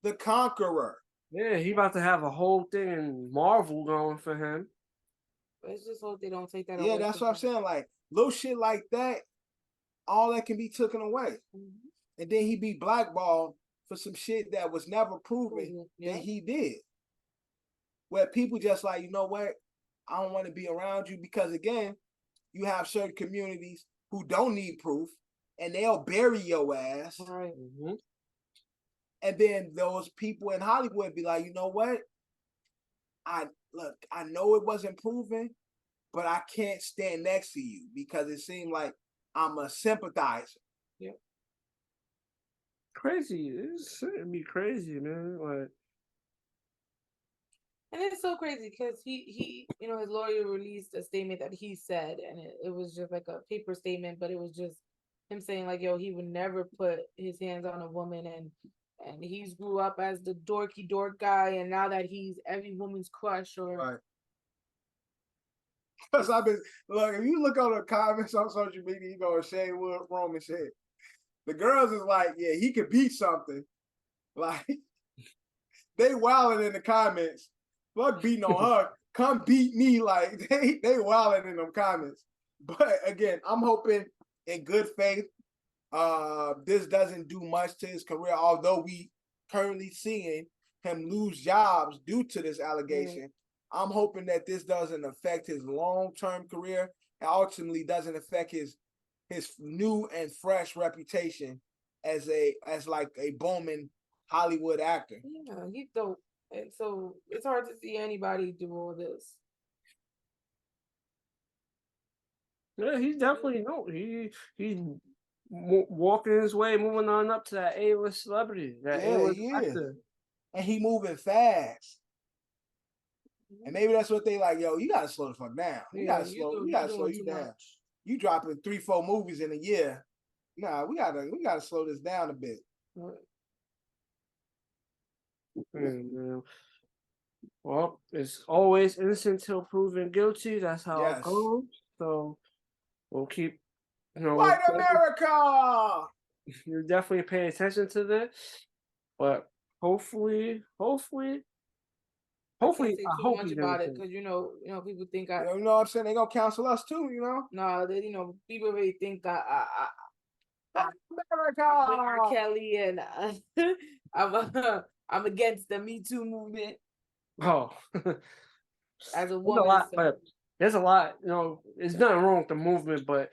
the Conqueror. Yeah, he about to have a whole thing in Marvel going for him. Let's just hope they don't take that away. Yeah, that's what I'm saying. Like, little shit like that, all that can be taken away. And then he be blackballed for some shit that was never proven that he did. Where people just like, you know what? I don't want to be around you, because again, you have certain communities who don't need proof and they'll bury your ass. Right. And then those people in Hollywood be like, you know what? I know it wasn't proven, but I can't stand next to you because it seemed like I'm a sympathizer. Yeah. Crazy. It'd be crazy, man. Like, and it's so crazy because he his lawyer released a statement that he said, and it was just like a paper statement, but it was just him saying like, yo, he would never put his hands on a woman, and he's grew up as the dorky dork guy, and now that he's every woman's crush or right. Because I've been look, if you look on the comments on social media, you go Shane Wood, Roman shit. The girls is like, yeah, he could beat something. Like they wilding in the comments. Fuck beating on her. Come beat me. Like they wilding in them comments. But again, I'm hoping in good faith, this doesn't do much to his career, although we currently seeing him lose jobs due to this allegation. I'm hoping that this doesn't affect his long-term career and ultimately doesn't affect his new and fresh reputation as like a booming Hollywood actor. Yeah, he's dope. And so it's hard to see anybody do all this. Yeah, he's definitely he's walking his way, moving on up to that A-list celebrity, that A-list actor. And he moving fast. And maybe that's what they like, yo, you gotta slow the fuck down. We gotta slow you down. Much. You dropping 3-4 movies in a year. Nah, we gotta slow this down a bit. Man. Well, it's always innocent till proven guilty. That's how it goes. So we'll keep White America. You definitely pay attention to this. But hopefully I hope much about it because you know people think you know what I'm saying, they gonna cancel us too, No, people really think that America. R. Kelly and I'm against the Me Too movement. Oh, as a woman, there's a lot. There's nothing wrong with the movement, but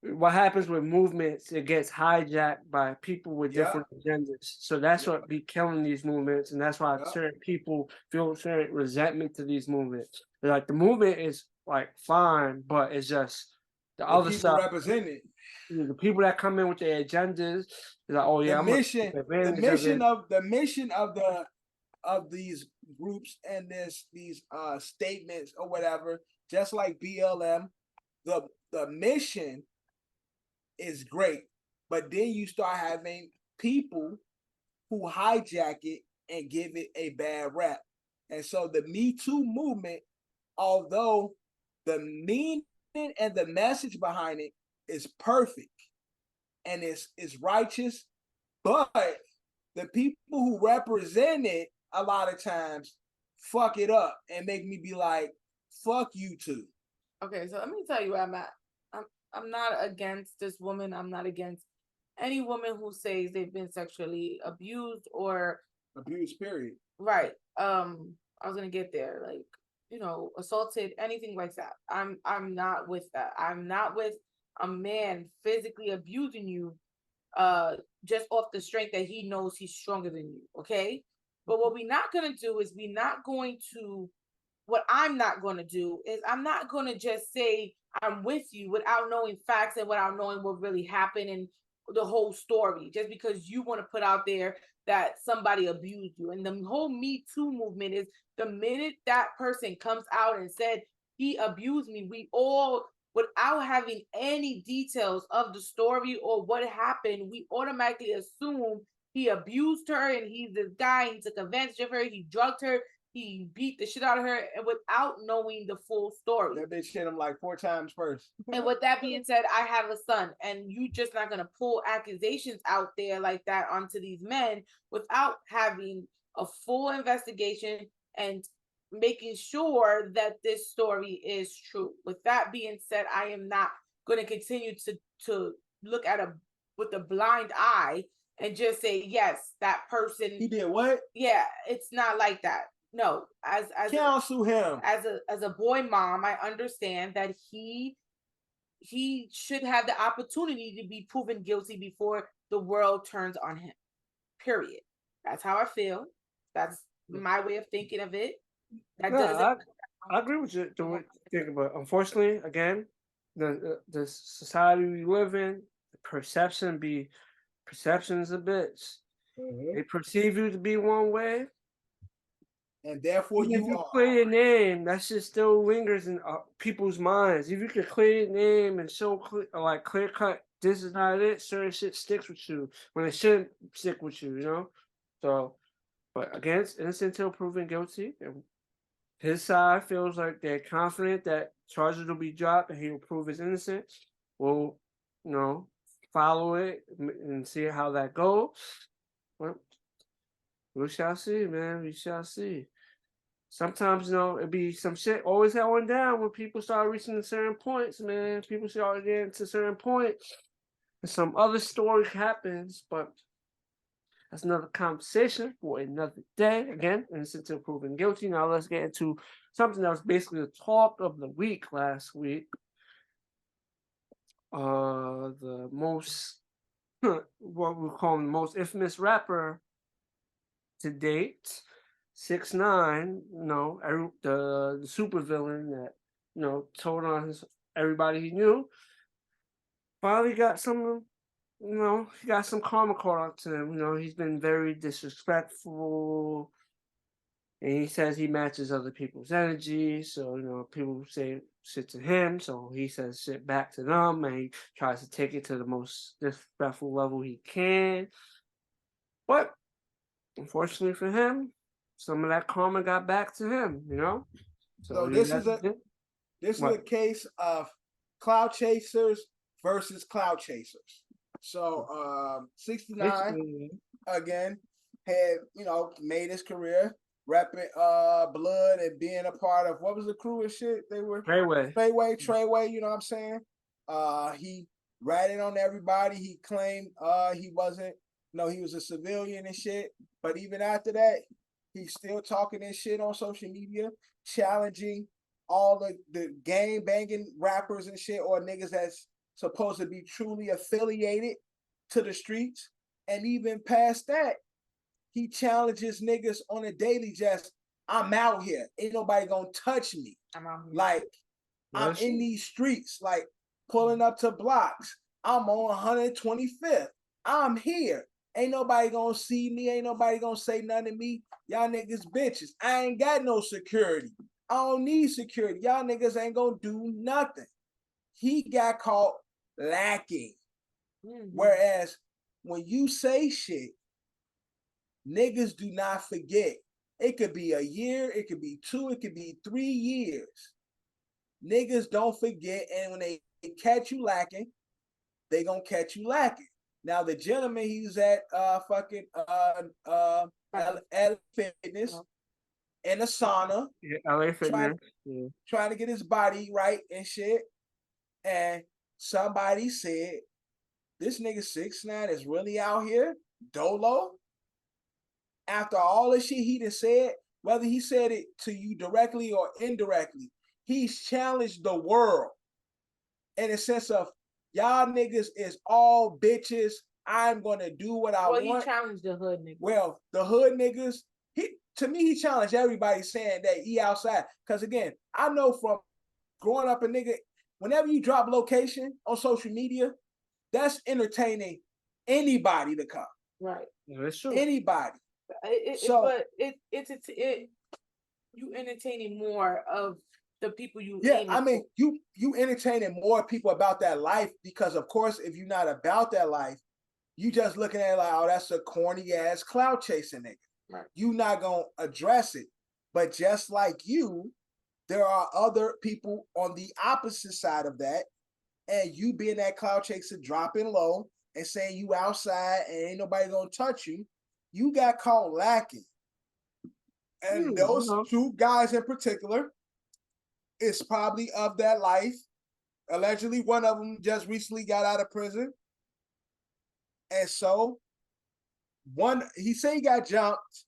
what happens with movements, it gets hijacked by people with different agendas. So that's what be killing these movements, and that's why certain people feel certain resentment to these movements. Like the movement is like fine, but it's just the other stuff represented. The people that come in with their agendas, like, oh yeah, the mission of these groups and these statements or whatever, just like BLM, the mission is great, but then you start having people who hijack it and give it a bad rap. And so the Me Too movement, although the meaning and the message behind it is perfect and it's righteous, but the people who represent it a lot of times fuck it up and make me be like, fuck you too. Okay, so let me tell you where I'm at. I'm not against this woman. I'm not against any woman who says they've been sexually abused or abused, period. Right. I was gonna get there. Like, assaulted, anything like that. I'm not with that. I'm not with a man physically abusing you just off the strength that he knows he's stronger than you. Okay. But what we're not gonna do is what I'm not gonna do is I'm not gonna just say I'm with you without knowing facts and without knowing what really happened and the whole story, just because you want to put out there that somebody abused you. And the whole Me Too movement is the minute that person comes out and said he abused me, we all, without having any details of the story or what happened, we automatically assume he abused her and he's this guy, he took advantage of her, he drugged her, he beat the shit out of her, and without knowing the full story. That bitch hit him like 4 times first. And with that being said, I have a son, and you just not gonna pull accusations out there like that onto these men without having a full investigation and making sure that this story is true. With that being said, I am not gonna continue to look at with a blind eye and just say, yes, that person. He did what? Yeah, it's not like that. No, as counsel him as a boy mom, I understand that he should have the opportunity to be proven guilty before the world turns on him. Period. That's how I feel. That's my way of thinking of it. That No, doesn't. I agree with you. The way you think, but unfortunately, again, the society we live in, the perception is a bitch. Mhm. They perceive you to be one way, And therefore even if you you are. clear your name, that shit still lingers in people's minds. If you can clear your name and show clear cut, this is not it. Certain shit sticks with you when it shouldn't stick with you. You know. So, but again, it's innocent until proven guilty. And his side feels like they're confident that charges will be dropped and he will prove his innocence. We'll, follow it and see how that goes. Well, we shall see, man. We shall see. Sometimes, it'd be some shit always going down when people start reaching certain points, man. People start getting to certain points and some other story happens, but that's another conversation for another day. Again, innocent until proven guilty. Now let's get into something that was basically the talk of the week last week. The most, what we call the most infamous rapper to date, 6ix9ine. The supervillain that told on everybody he knew. Finally got some. He got some karma caught up to him. He's been very disrespectful. And he says he matches other people's energy. So, people say shit to him. So he says shit back to them. And he tries to take it to the most disrespectful level he can. But unfortunately for him, some of that karma got back to him, So this is a case of cloud chasers versus cloud chasers. So 69 again had made his career repping blood and being a part of what was the crew and shit they were Treyway, you know what I'm saying? He ratted on everybody. He claimed he wasn't, he was a civilian and shit. But even after that, he's still talking this shit on social media, challenging all the gang banging rappers and shit, or niggas that's supposed to be truly affiliated to the streets. And even past that, he challenges niggas on a daily, just, I'm out here. Ain't nobody gonna touch me. I'm out here. Like, I'm in these streets, like pulling up to blocks. I'm on 125th. I'm here. Ain't nobody gonna see me. Ain't nobody gonna say nothing to me. Y'all niggas bitches. I ain't got no security. I don't need security. Y'all niggas ain't gonna do nothing. He got caught lacking. Mm-hmm. Whereas when you say shit, niggas do not forget. It could be a year, it could be 2, it could be 3 years. Niggas don't forget, and when they catch you lacking, they gonna catch you lacking. Now the gentleman, he's at fucking LA Fitness in a sauna, LA Fitness, trying to get his body right and shit. And somebody said, this nigga 6ix9ine is really out here dolo. After all the shit he done said, whether he said it to you directly or indirectly, he's challenged the world in a sense of, y'all niggas is all bitches. I'm gonna do what I want. Well, he challenged the hood niggas. Well, the hood niggas, he challenged everybody saying that he outside. Because again, I know from growing up a nigga, whenever you drop location on social media, that's entertaining anybody to come. Right. That's true. Anybody. You entertaining more of the people you. Yeah, I mean, you entertaining more people about that life, because of course, if you're not about that life, you just looking at it like, oh, that's a corny ass cloud chasing nigga. Right. You not gonna address it. But just like you, there are other people on the opposite side of that, and you being that cloud chaser, dropping low and saying you outside and ain't nobody gonna touch you, you got caught lacking. And those two guys in particular is probably of that life. Allegedly, one of them just recently got out of prison. And so, he said he got jumped,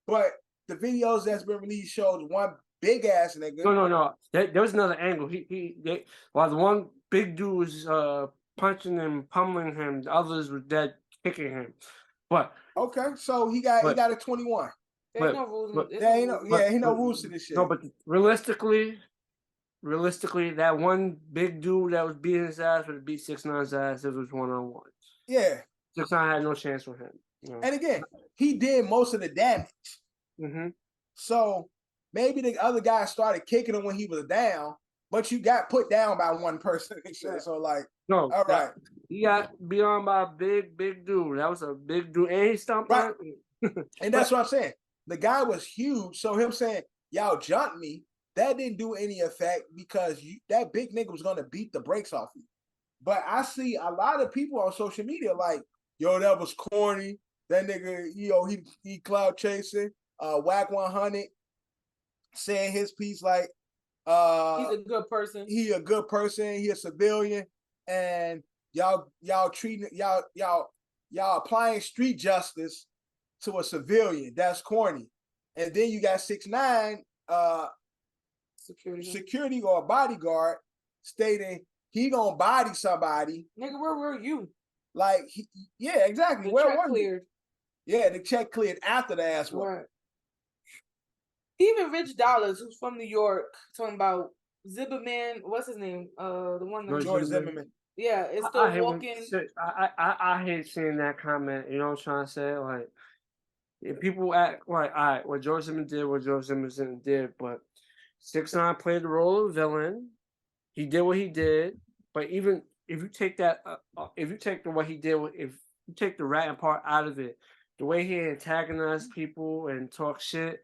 but the videos that's been released showed one big ass nigga. No. There was another angle. While the one big dude was punching him, pummeling him, the others were dead, kicking him. But Okay, so he got a 21. There ain't no rules. Ain't no rules to this shit. No, but realistically, that one big dude that was beating his ass would have beat 6ix9ine's ass if it was 1-on-1. Yeah. 6ix9ine had no chance with him. You know? And again, he did most of the damage. Mm-hmm. So maybe the other guy started kicking him when he was down, but you got put down by one person and shit. So like, no, all right. He got beat on by a big dude. That was a big dude. And he stomped right. And that's what I'm saying. The guy was huge. So him saying, y'all jumped me, that didn't do any effect because that big nigga was going to beat the brakes off you. But I see a lot of people on social media like, yo, that was corny. That nigga, he cloud chasing. Whack 100 saying his piece like, he's a good person. He a good person. He a civilian. And y'all treating y'all applying street justice to a civilian. That's corny. And then you got 6ix9ine security or a bodyguard stating he gonna body somebody. Nigga, where were you? Like, yeah, exactly. The where check were cleared. You? Yeah, the check cleared after the ass whooping. Right. Even Rich Dollars, who's from New York, talking about Zimmerman. What's his name? The one that George Zimmerman. Yeah, it's still walking. I hate seeing that comment. You know what I'm trying to say? Like, if people act like, all right, what George Zimmerman did, but 6ix9ine played the role of villain. He did what he did, but even if you take that, if you take what he did, if you take the ratting part out of it, the way he antagonized people and talk shit,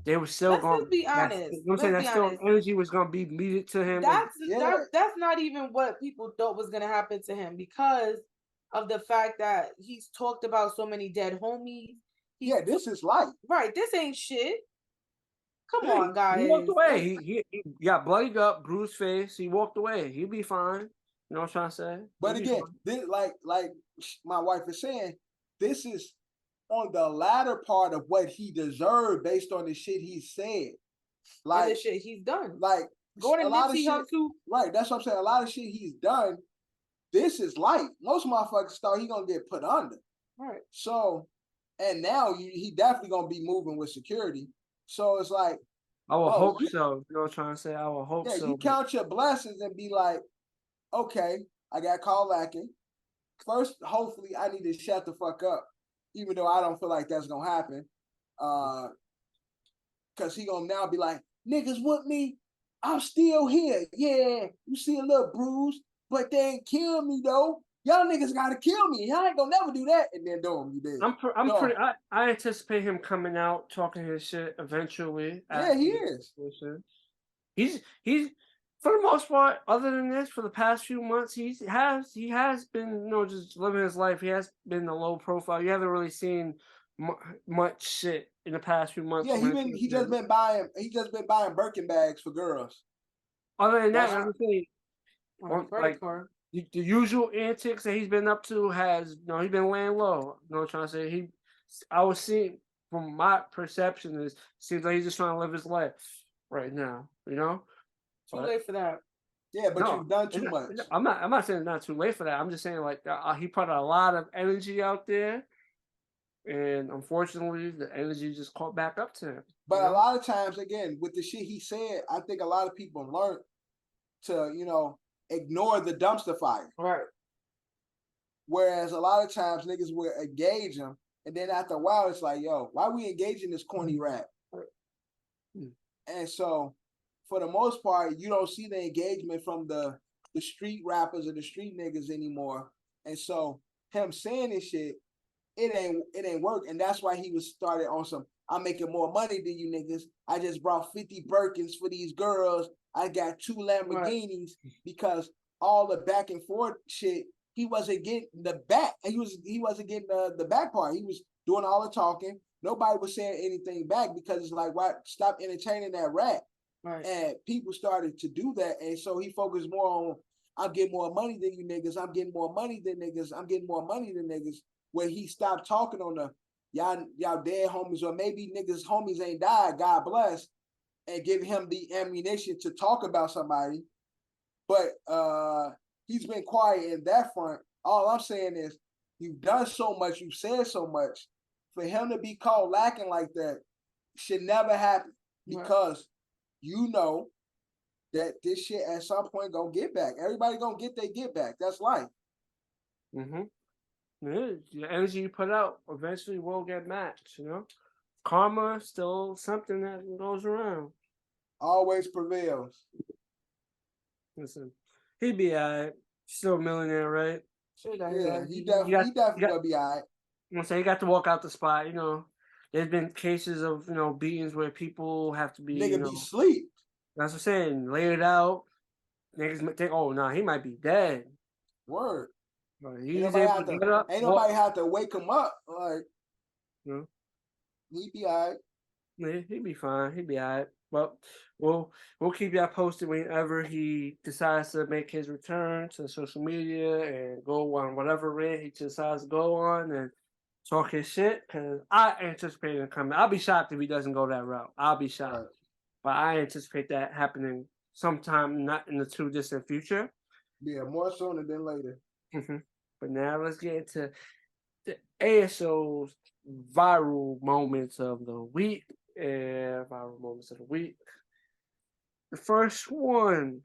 they were still going. Let's be honest. You know what I'm saying? That still energy was going to be meted to him. That's not even what people thought was going to happen to him because of the fact that he's talked about so many dead homies. This is life. Right. This ain't shit. Come on, guys. He walked away. He got bloodied up, bruised face. He walked away. He'll be fine. You know what I'm trying to say? But again, this, like my wife is saying, this is on the latter part of what he deserved based on the shit he said. Like the shit he's done. Like going to Nipsey Hussle. Right. That's what I'm saying. A lot of shit he's done. This is light. Most motherfuckers thought he gonna get put under. Right. So, and now he definitely gonna be moving with security. So it's like, I will hope so. You know what I'm trying to say? I will hope so. You count your blessings and be like, okay, I got caught lacking. First, hopefully, I need to shut the fuck up, even though I don't feel like that's gonna happen. Cause he gonna now be like, niggas with me, I'm still here. Yeah, you see a little bruise, but they ain't kill me though. Y'all niggas gotta kill me. Y'all ain't gonna never do that. And then you did. I anticipate him coming out talking his shit eventually. Yeah, he is. He's for the most part, other than this, for the past few months, he has been, just living his life. He has been a low profile. You haven't really seen much shit in the past few months. Yeah, he just been buying Birkin bags for girls. Other than that, I'm saying, like, the usual antics that he's been up to he's been laying low. You know what I'm trying to say? I was seeing, from my perception, seems like he's just trying to live his life right now. You know, too late for that. Yeah, but you've done too much. I'm not saying it's not too late for that. I'm just saying like he put a lot of energy out there, and unfortunately, the energy just caught back up to him. But a lot of times, again, with the shit he said, I think a lot of people learned to ignore the dumpster fire. Right. Whereas a lot of times niggas will engage him, and then after a while, it's like, yo, why we engaging this corny rap? And so, for the most part, you don't see the engagement from the street rappers or the street niggas anymore. And so, him saying this shit, it ain't work. And that's why he was started on some, I'm making more money than you niggas. I just brought 50 Birkins for these girls. I got 2 Lamborghinis because all the back and forth shit, he wasn't getting the back. He wasn't getting the back part. He was doing all the talking. Nobody was saying anything back because it's like, why stop entertaining that rap? Right. And people started to do that. And so he focused more on, I'm getting more money than you niggas. I'm getting more money than niggas. I'm getting more money than niggas. Where he stopped talking on the y'all dead homies, or maybe niggas homies ain't died, God bless, and give him the ammunition to talk about somebody. But he's been quiet in that front. All I'm saying is you've done so much, you've said so much. for him to be caught lacking like that should never happen because you know that this shit at some point gonna get back. Everybody gonna get their get back. That's life. Mm-hmm. The energy you put out eventually will get matched, you know? Karma still something that goes around. Always prevails. Listen, he'd be alright. Still a millionaire, right? Yeah, he definitely gonna be alright. I'm gonna say he got to walk out the spot, you know. There's been cases of, you know, beatings where people have to be, Nigga be sleep. That's what I'm saying. Lay it out. Niggas think, oh, nah, he might be dead. Word. He's able to get up. Ain't nobody have to wake him up. Like, he'd be alright. Yeah, he'd be fine. He'd be alright. But we'll keep y'all posted whenever he decides to make his return to social media and go on whatever rant he decides to go on and talk his shit. Because I anticipate him coming. I'll be shocked if he doesn't go that route. I'll be shocked. Right. But I anticipate that happening sometime not in the too distant future. Yeah, more sooner than later. Mm-hmm. But now let's get into the ASO's viral moments of the week. Viral moments of the week. The first one.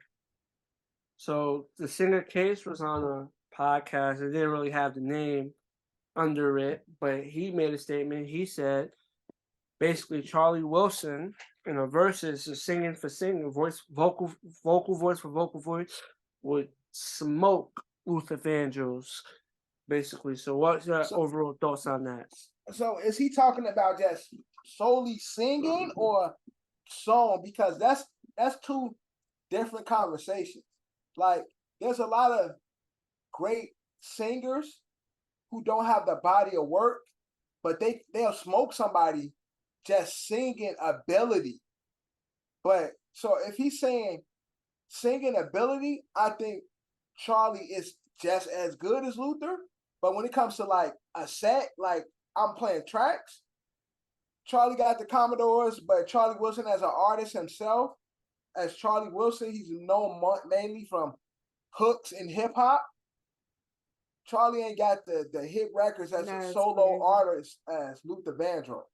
So the singer Case was on a podcast. It didn't really have the name under it, but he made a statement. He said, basically, Charlie Wilson in a verses is singing for singing, vocal voice for vocal voice, would smoke Luther Vandross, basically. So what's your overall thoughts on that? So is he talking about just solely singing or song? Because that's two different conversations. Like, there's a lot of great singers who don't have the body of work, but they'll smoke somebody just singing ability. But so if he's saying singing ability, I think Charlie is just as good as Luther. But when it comes to like a set, like I'm playing tracks, Charlie got the Commodores, but Charlie Wilson as an artist himself, as Charlie Wilson, he's known mainly from hooks and hip hop. Charlie ain't got the hit records as a solo artist as Luther Vandross.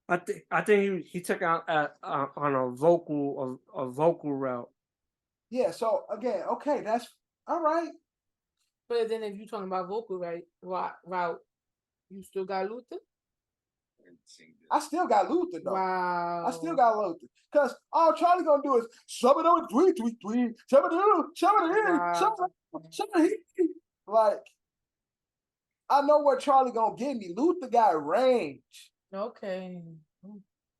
I think he took out on a vocal route. Yeah. So again, okay, that's all right. But then if you're talking about vocal route, you still got Luther. I still got Luther though. Wow. I still got Luther because all Charlie gonna do is like I know what Charlie gonna give me. Luther got range. Okay.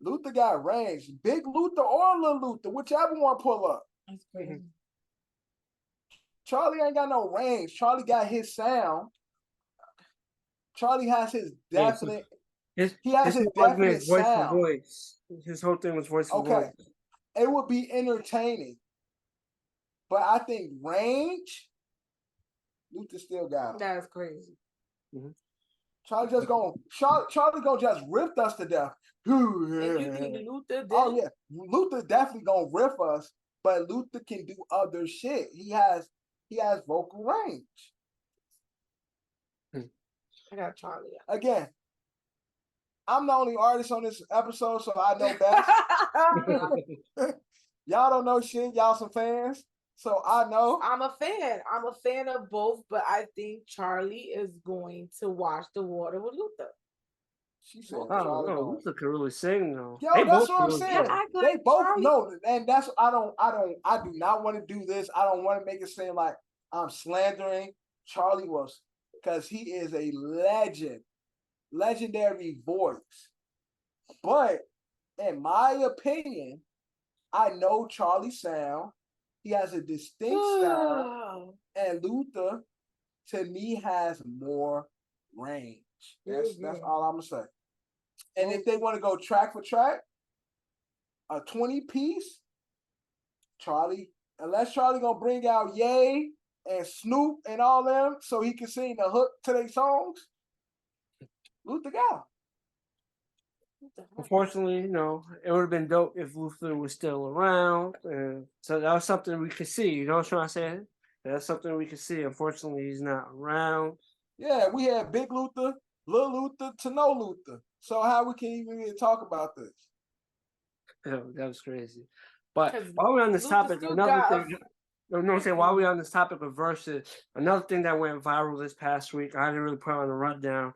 Luther got range. Big Luther or little Luther, whichever one pull up. That's crazy. Charlie ain't got no range. Charlie got his sound. Charlie has his definite. He has his definite voice sound. For voice. His whole thing was voice for voice. It would be entertaining, but I think range, Luther still got. That's crazy. Mm-hmm. Charlie gonna just riff us to death. And you think Luther did? Oh yeah, Luther definitely gonna riff us, but Luther can do other shit. He has vocal range. I got Charlie. Again, I'm the only artist on this episode, so I know best. Y'all don't know shit. Y'all some fans. So I know. I'm a fan. I'm a fan of both, but I think Charlie is going to wash the water with Luther. She said, Luther can really sing though. Yo, that's what I'm saying. They both know, and that's I do not want to do this. I don't want to make it seem like I'm slandering Charlie Wilson because he is a legendary voice. But in my opinion, I know Charlie's sound. He has a distinct style, and Luther, to me, has more range. That's all I'm gonna say. And if they want to go track for track, a 20-piece, unless Charlie gonna bring out Ye and Snoop and all them, so he can sing the hook to their songs, Luther got. Unfortunately, it would have been dope if Luther was still around. And so that was something we could see. You know what I'm trying to say? That's something we could see. Unfortunately, he's not around. Yeah, we had Big Luther, Lil Luther to no Luther. So how we can even talk about this? That was crazy. But while we're on this topic, another thing. No, I'm saying while we're on this topic of verses, another thing that went viral this past week, I didn't really put on the rundown,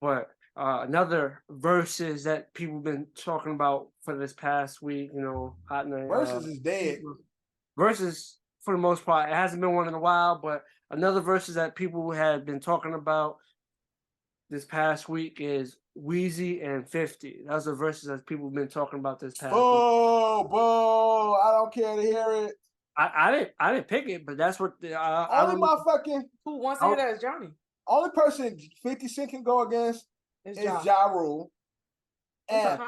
but another verses that people have been talking about for this past week, hot night. Verses is dead. Verses, for the most part, it hasn't been one in a while, but another verses that people had been talking about this past week is Weezy and 50. Those are verses that people have been talking about this past week. Boo! I don't care to hear it. I didn't pick it, but that's what only motherfucking who wants to hear that is Johnny. Only person 50 Cent can go against is Ja Rule. And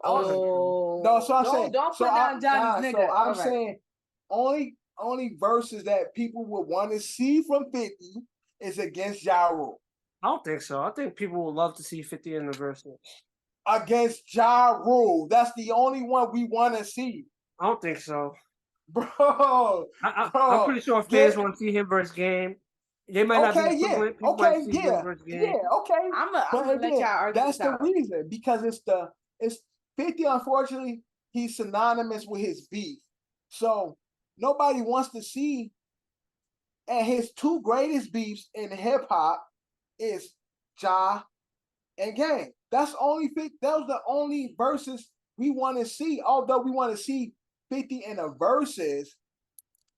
no, so I'm saying don't put down Johnny's nigga. So I'm saying only verses that people would want to see from 50 is against Ja Rule. I don't think so. I think people would love to see 50 in the verses. Against Ja Rule. That's the only one we want to see. I don't think so. Bro, I'm pretty sure fans want to see him versus Game. They might not be equivalent. Okay, okay. I'm gonna let y'all argue. That's the reason, because it's 50. Unfortunately, he's synonymous with his beef, so nobody wants to see. And his two greatest beefs in hip hop is Ja and Game. That was the only verses we want to see. Although we want to see 50 in the verses,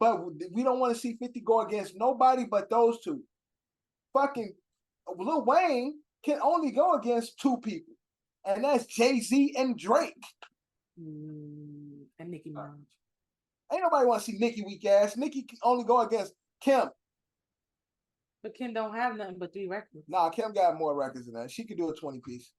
but we don't want to see 50 go against nobody but those two. Fucking Lil Wayne can only go against two people, and that's Jay-Z and Drake. And Nicki Minaj. Ain't nobody want to see Nicki weak ass. Nicki can only go against Kim. But Kim don't have nothing but 3 records. Nah, Kim got more records than that. She could do a 20-piece.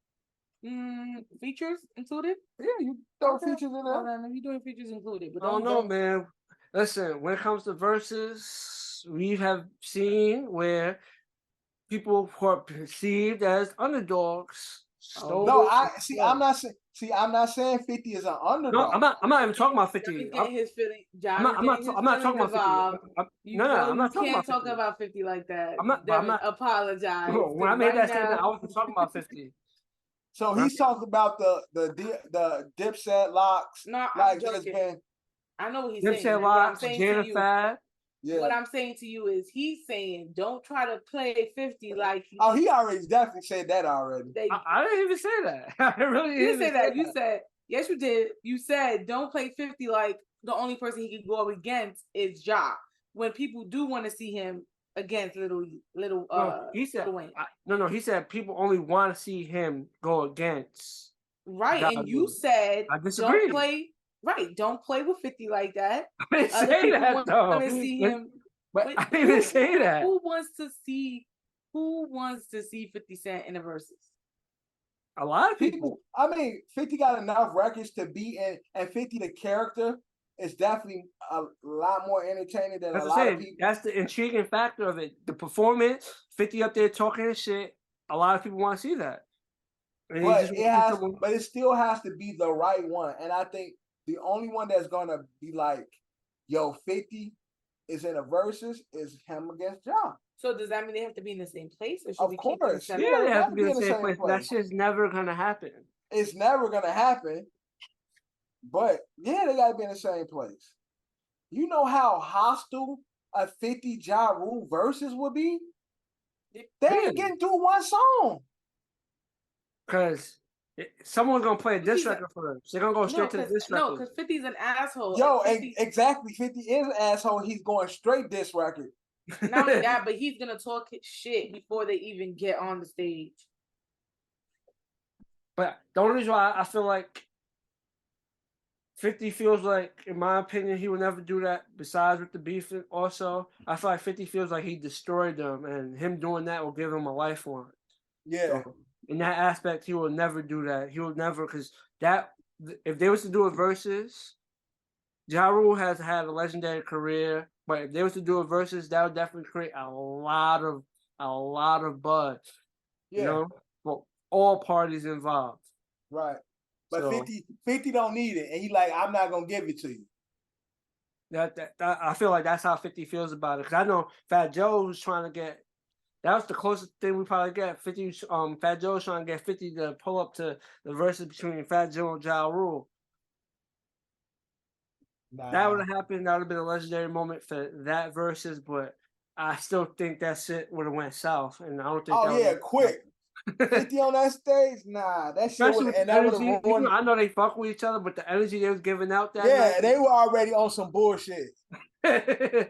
Features included? Yeah, you throw features in there. If you're doing features included. But I don't know, man. Listen, when it comes to verses, we have seen where people who are perceived as underdogs. I'm not saying 50 is an underdog. No, I'm not even talking about 50. He's getting his feeling. I'm not talking about 50. I'm not talking about 50. You can't talk about 50 like that. I'm not apologize. Bro, when I made that statement, I wasn't talking about 50. So he's talking about the Dipset locks. No, I'm joking. I know what he's saying. Dipset locks, Jennifer. Yeah. What I'm saying to you is he's saying don't try to play 50 like. Oh, he already definitely said that already. I didn't even say that. I really didn't say that. You said, yes, you did. You said don't play 50 like the only person he can go against is Ja. When people do want to see him against little he said Lil Wayne. He said people only want to see him go against. Right, and you said I disagree. Don't play with 50 like that. I didn't say that though. See him, but I didn't say that. Who wants to see 50 Cent in the verses? A lot of people. I mean, 50 got enough records to be in, and 50 the character is definitely a lot more entertaining than a lot of people. That's the intriguing factor of it. The performance, 50 up there talking shit. A lot of people want to see that. But it still has to be the right one. And I think the only one that's gonna be like, yo, 50 is in a versus is him against Ja. So does that mean they have to be in the same place? Or should of course. They have to be in the same place. That shit's never gonna happen. It's never gonna happen. But yeah, they gotta be in the same place. You know how hostile a 50 Ja Rule versus would be? They ain't getting through one song. Because someone's gonna play a diss record for them. They're gonna go straight to the diss record. No, because 50's an asshole. Yo, exactly. 50 is an asshole. He's going straight diss record. Not only that, but he's gonna talk shit before they even get on the stage. But the only reason why I feel like 50 feels like, in my opinion, he would never do that. Besides with the beef, also, I feel like 50 feels like he destroyed them, and him doing that will give him a lifeline. Yeah. So, in that aspect, he will never do that. He will never, because if they was to do a versus, Ja Rule has had a legendary career, but if they was to do a versus, that would definitely create a lot of buzz. Yeah. For all parties involved. Right. But 50 don't need it, and he like, I'm not gonna give it to you. That I feel like that's how 50 feels about it. Because I know Fat Joe was trying to get That was the closest thing we probably get. 50, Fat Joe was trying to get 50 to pull up to the verses between Fat Joe and Ja Rule. Nah. That would have happened. That would have been a legendary moment for that verses, but I still think that shit would have went south, and I don't think. Oh yeah, quick. 50 on that stage, nah, that shit would, and that would have ruined. I know they fuck with each other, but the energy they was giving out that night, they were already on some bullshit. Yeah,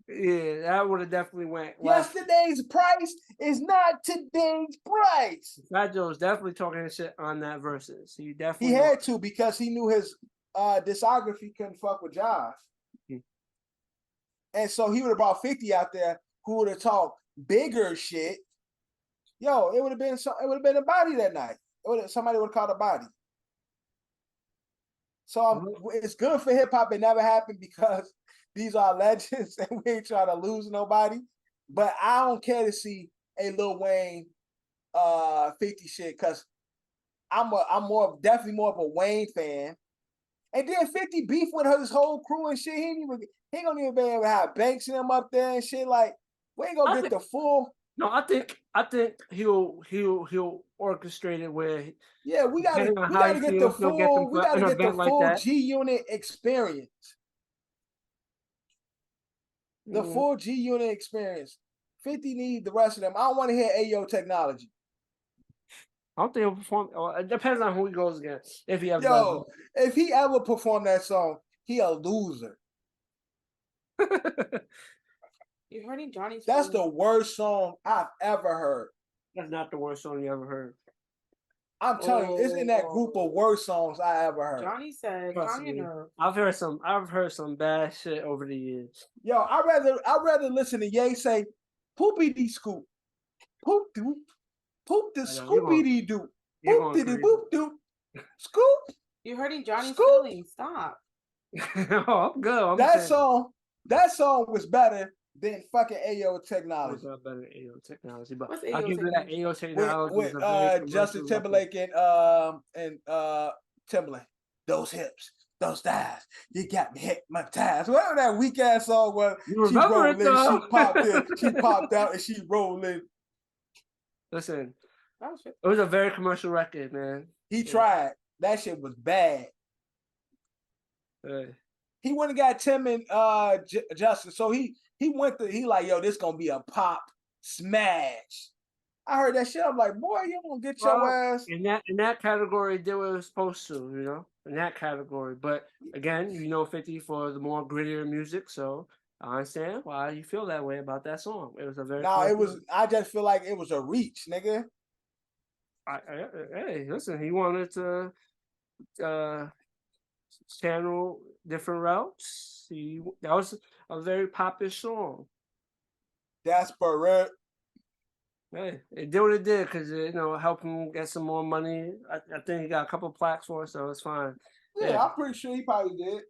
that would have definitely went. Yesterday's price is not today's price. Fat Joe's definitely talking shit on that verses. He had to because he knew his discography couldn't fuck with Josh. Mm-hmm. And so he would have brought 50 out there who would have talked bigger shit. Yo, it would have been a body that night. Somebody would have caught a body. So it's good for hip hop. It never happened because these are legends and we ain't trying to lose nobody. But I don't care to see a Lil Wayne 50 shit because I'm definitely more of a Wayne fan. And then 50 beef with his whole crew and shit. He ain't gonna even be able to have Banks and them up there and shit. Like, we ain't gonna get the full. No, I think he'll orchestrate it where. Yeah, we gotta get the full G Unit experience. The full G Unit experience. 50 need the rest of them. I don't want to hear Ayo Technology. I don't think he'll perform. It depends on who he goes against. If he ever if he ever perform that song, he a loser. You heard Johnny's. That's the worst song I've ever heard. That's not the worst song you ever heard. I'm telling you, it's in that group of worst songs I ever heard. Johnny said, I've heard some bad shit over the years. Yo, I'd rather listen to Ye say, "Poopy scoop, poop doop, poop the Scooby dee doo, poop dee boop doop, scoop." You heard Johnny's feelings. Stop. Oh, I'm good. That song was better than fucking Ayo Technology. It's not better than Ayo Technology, but I'll give you that Ayo Technology with Justin Timberlake and Timberlake. Those hips, those thighs, you got me hypnotized. Whatever that weak ass song was, she popped out and she rolled in. Listen, it was a very commercial record, man. He tried. That shit was bad. He went and got Tim and Justin. So he like, yo, this gonna be a pop smash. I heard that shit. I'm like, boy, you gonna get your ass. In that category, they were supposed to, in that category. But again, 50 for the more grittier music, so I understand why you feel that way about that song. It was a very I just feel like it was a reach, nigga. Hey, listen, he wanted to channel different routes. That was a very popular song. That's correct. Hey, it did what it did because helped him get some more money. I think he got a couple of plaques for it, so it's fine. Yeah, I'm pretty sure he probably did.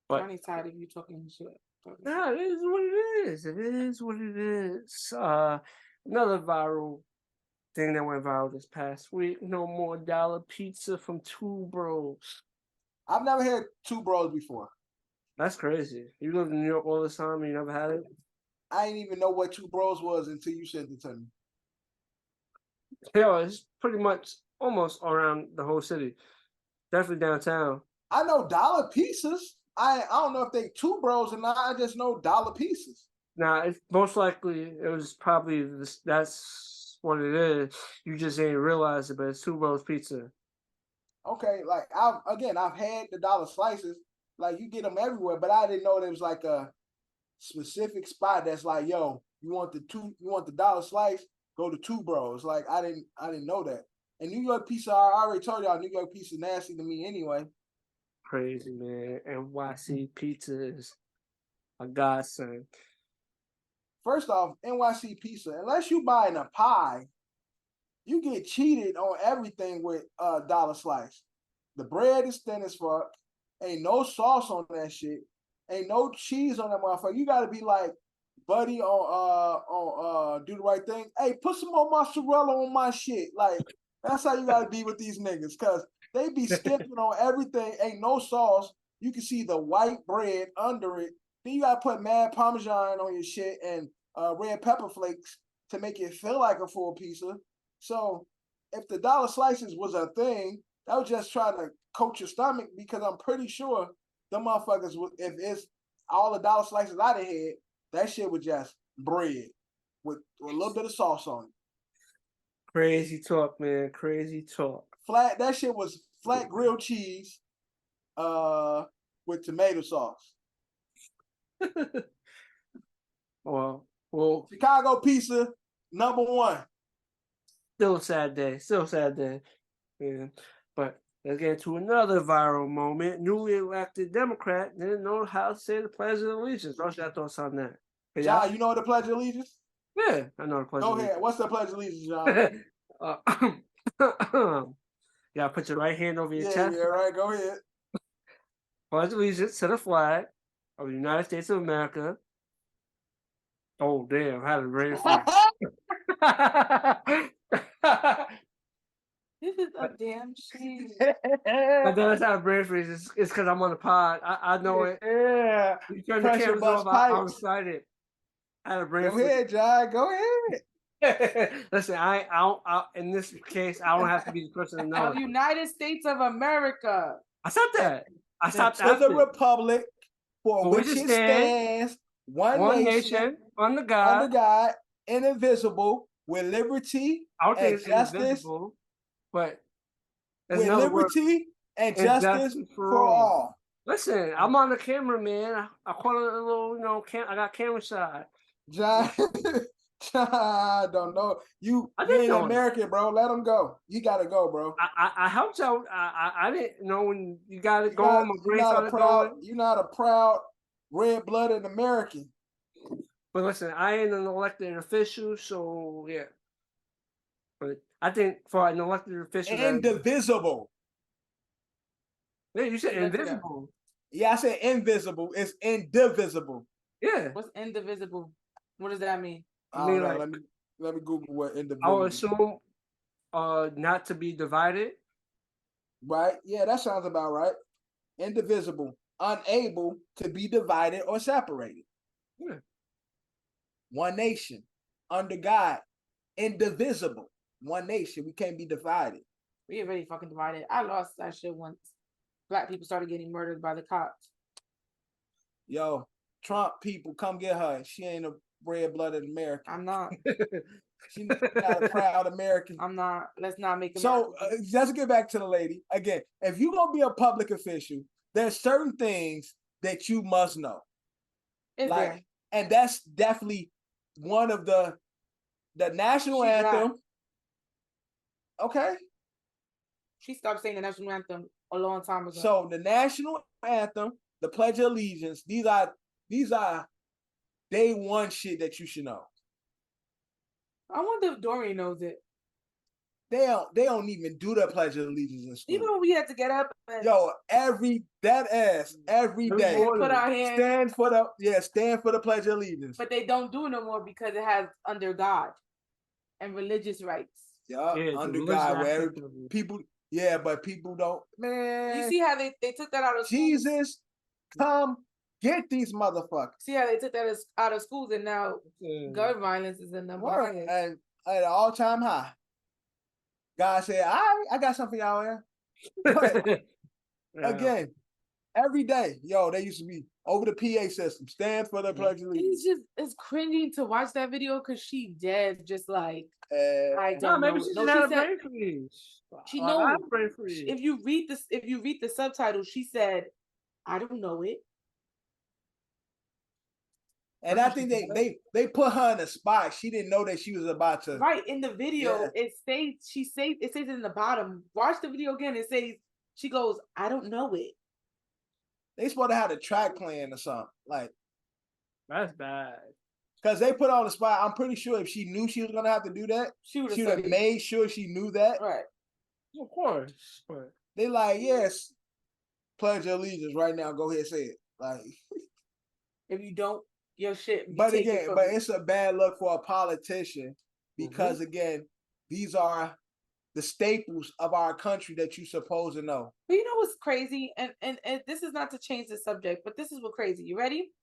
But Johnny's tired of you talking shit. Nah, it is what it is. It is what it is. Another viral thing that went viral this past week. No more dollar pizza from Two Bros. I've never had Two Bros before. That's crazy. You live in New York all the time and you never had it? I didn't even know what Two Bros was until you said it to me. Yeah, it's pretty much almost around the whole city. Definitely downtown. I know dollar pieces. I don't know if they Two Bros or not. I just know dollar pieces. Nah, it's most likely it was probably that's what it is. You just ain't realize it, but it's Two Bros Pizza. Okay, like I've had the dollar slices. Like you get them everywhere, but I didn't know there was like a specific spot that's like, yo, you want the dollar slice? Go to Two Bros. Like I didn't know that. And New York pizza, I already told y'all, New York pizza nasty to me anyway. Crazy, man. NYC pizza is a godsend. First off, NYC pizza, unless you buying a pie, you get cheated on everything with dollar slice. The bread is thin as fuck. Ain't no sauce on that shit. Ain't no cheese on that motherfucker. You gotta be like, buddy, on do the right thing. Hey, put some more mozzarella on my shit. Like, that's how you gotta be with these niggas, cause they be skipping on everything. Ain't no sauce. You can see the white bread under it. Then you gotta put mad Parmesan on your shit and red pepper flakes. to make it feel like a full pizza. So if the dollar slices was a thing, that was just trying to coat your stomach, because I'm pretty sure the motherfuckers would, if it's all the dollar slices I done had, that shit was just bread with a little bit of sauce on it. Crazy talk, man. Crazy talk. Flat, that shit was flat grilled cheese with tomato sauce. well, Chicago pizza, #1. Still a sad day. Still a sad day. Yeah. But let's get into another viral moment. Newly elected Democrat didn't know how to say the Pledge of Allegiance. What's your thoughts on that? John, you know the Pledge of Allegiance? Yeah, I know the Pledge of Go Allegiance. ahead. What's the Pledge of Allegiance, John? Yeah, put your right hand over your chest. Yeah, right. Go ahead. Pledge allegiance to the flag of the United States of America. Oh, damn. I had a brain freeze. This is a damn shame. I know it's not a brain freeze. It's because I'm on the pod. I know it. Yeah. You turn the Pressure cameras bust off. I'm pipes. excited. I had a brain Go freeze. ahead, John. Go ahead. Listen, I in this case, I don't have to be the person to know. Of United States of America. I stopped that. I stopped to after. the republic for which it stands, one nation, under God, indivisible, with liberty I don't think and it's justice. indivisible, but With liberty and justice for all. Listen, I'm on the camera, man. I caught a little, I got camera shot. John, I don't know. You ain't American, bro. Let them go. You gotta go, bro. I helped out. I didn't know when you got it going. My brain started going. You're not a proud red-blooded American. But listen, I ain't an elected official, so yeah. But I think for an elected official, indivisible. Yeah, you said invisible. Yeah, I said invisible. It's indivisible. Yeah. What's indivisible? What does that mean? I don't know. Let me Google what indivisible. I would assume not to be divided. Right? Yeah, that sounds about right. Indivisible, unable to be divided or separated. Yeah. One nation, under God, indivisible. One nation, we can't be divided. We already fucking divided. I lost that shit once. Black people started getting murdered by the cops. Yo, Trump people, come get her. She ain't a red-blooded American. I'm not. She's not a proud American. I'm not. Let's not make it. So let's get back to the lady. Again, if you're going to be a public official, there's certain things that you must know. And that's definitely one of the national anthem. Okay. She stopped saying the national anthem a long time ago. So the national anthem, the Pledge of Allegiance, these are day one shit that you should know. I wonder if Dorian knows it. They don't even do the Pledge of Allegiance in school. Even when we had to get up and every day. Put our hands. Stand for the Pledge of Allegiance. But they don't do it no more because it has under God and religious rights. Yeah, under God, where people. Yeah, but people don't. Man, you see how they took that out of schools? Jesus, come get these motherfuckers. See how they took that out of schools, and now gun violence is in number one. And at an all-time high. God said, I got something for y'all here. But again, every day, they used to be over the PA system, stand for the Pledge of Allegiance. It's cringing to watch that video because she dead, just like I No, don't maybe know. she just had a brain freeze. She knows. If you read the subtitles, she said, "I don't know it." And I think they put her in a spot. She didn't know that she was about to. Right in the video, it says in the bottom. Watch the video again. It says she goes, "I don't know it." They supposed to have a track playing or something. Like that's bad. Because they put her on the spot. I'm pretty sure if she knew she was gonna have to do that, she would have made sure she knew that. Right. Of course. But they like, yes, Pledge of Allegiance right now. Go ahead, say it. Like, if you don't, your shit. But again, it's a bad look for a politician because again, these are the staples of our country that you're supposed to know. But you know what's crazy? And this is not to change the subject, but this is what's crazy. You ready?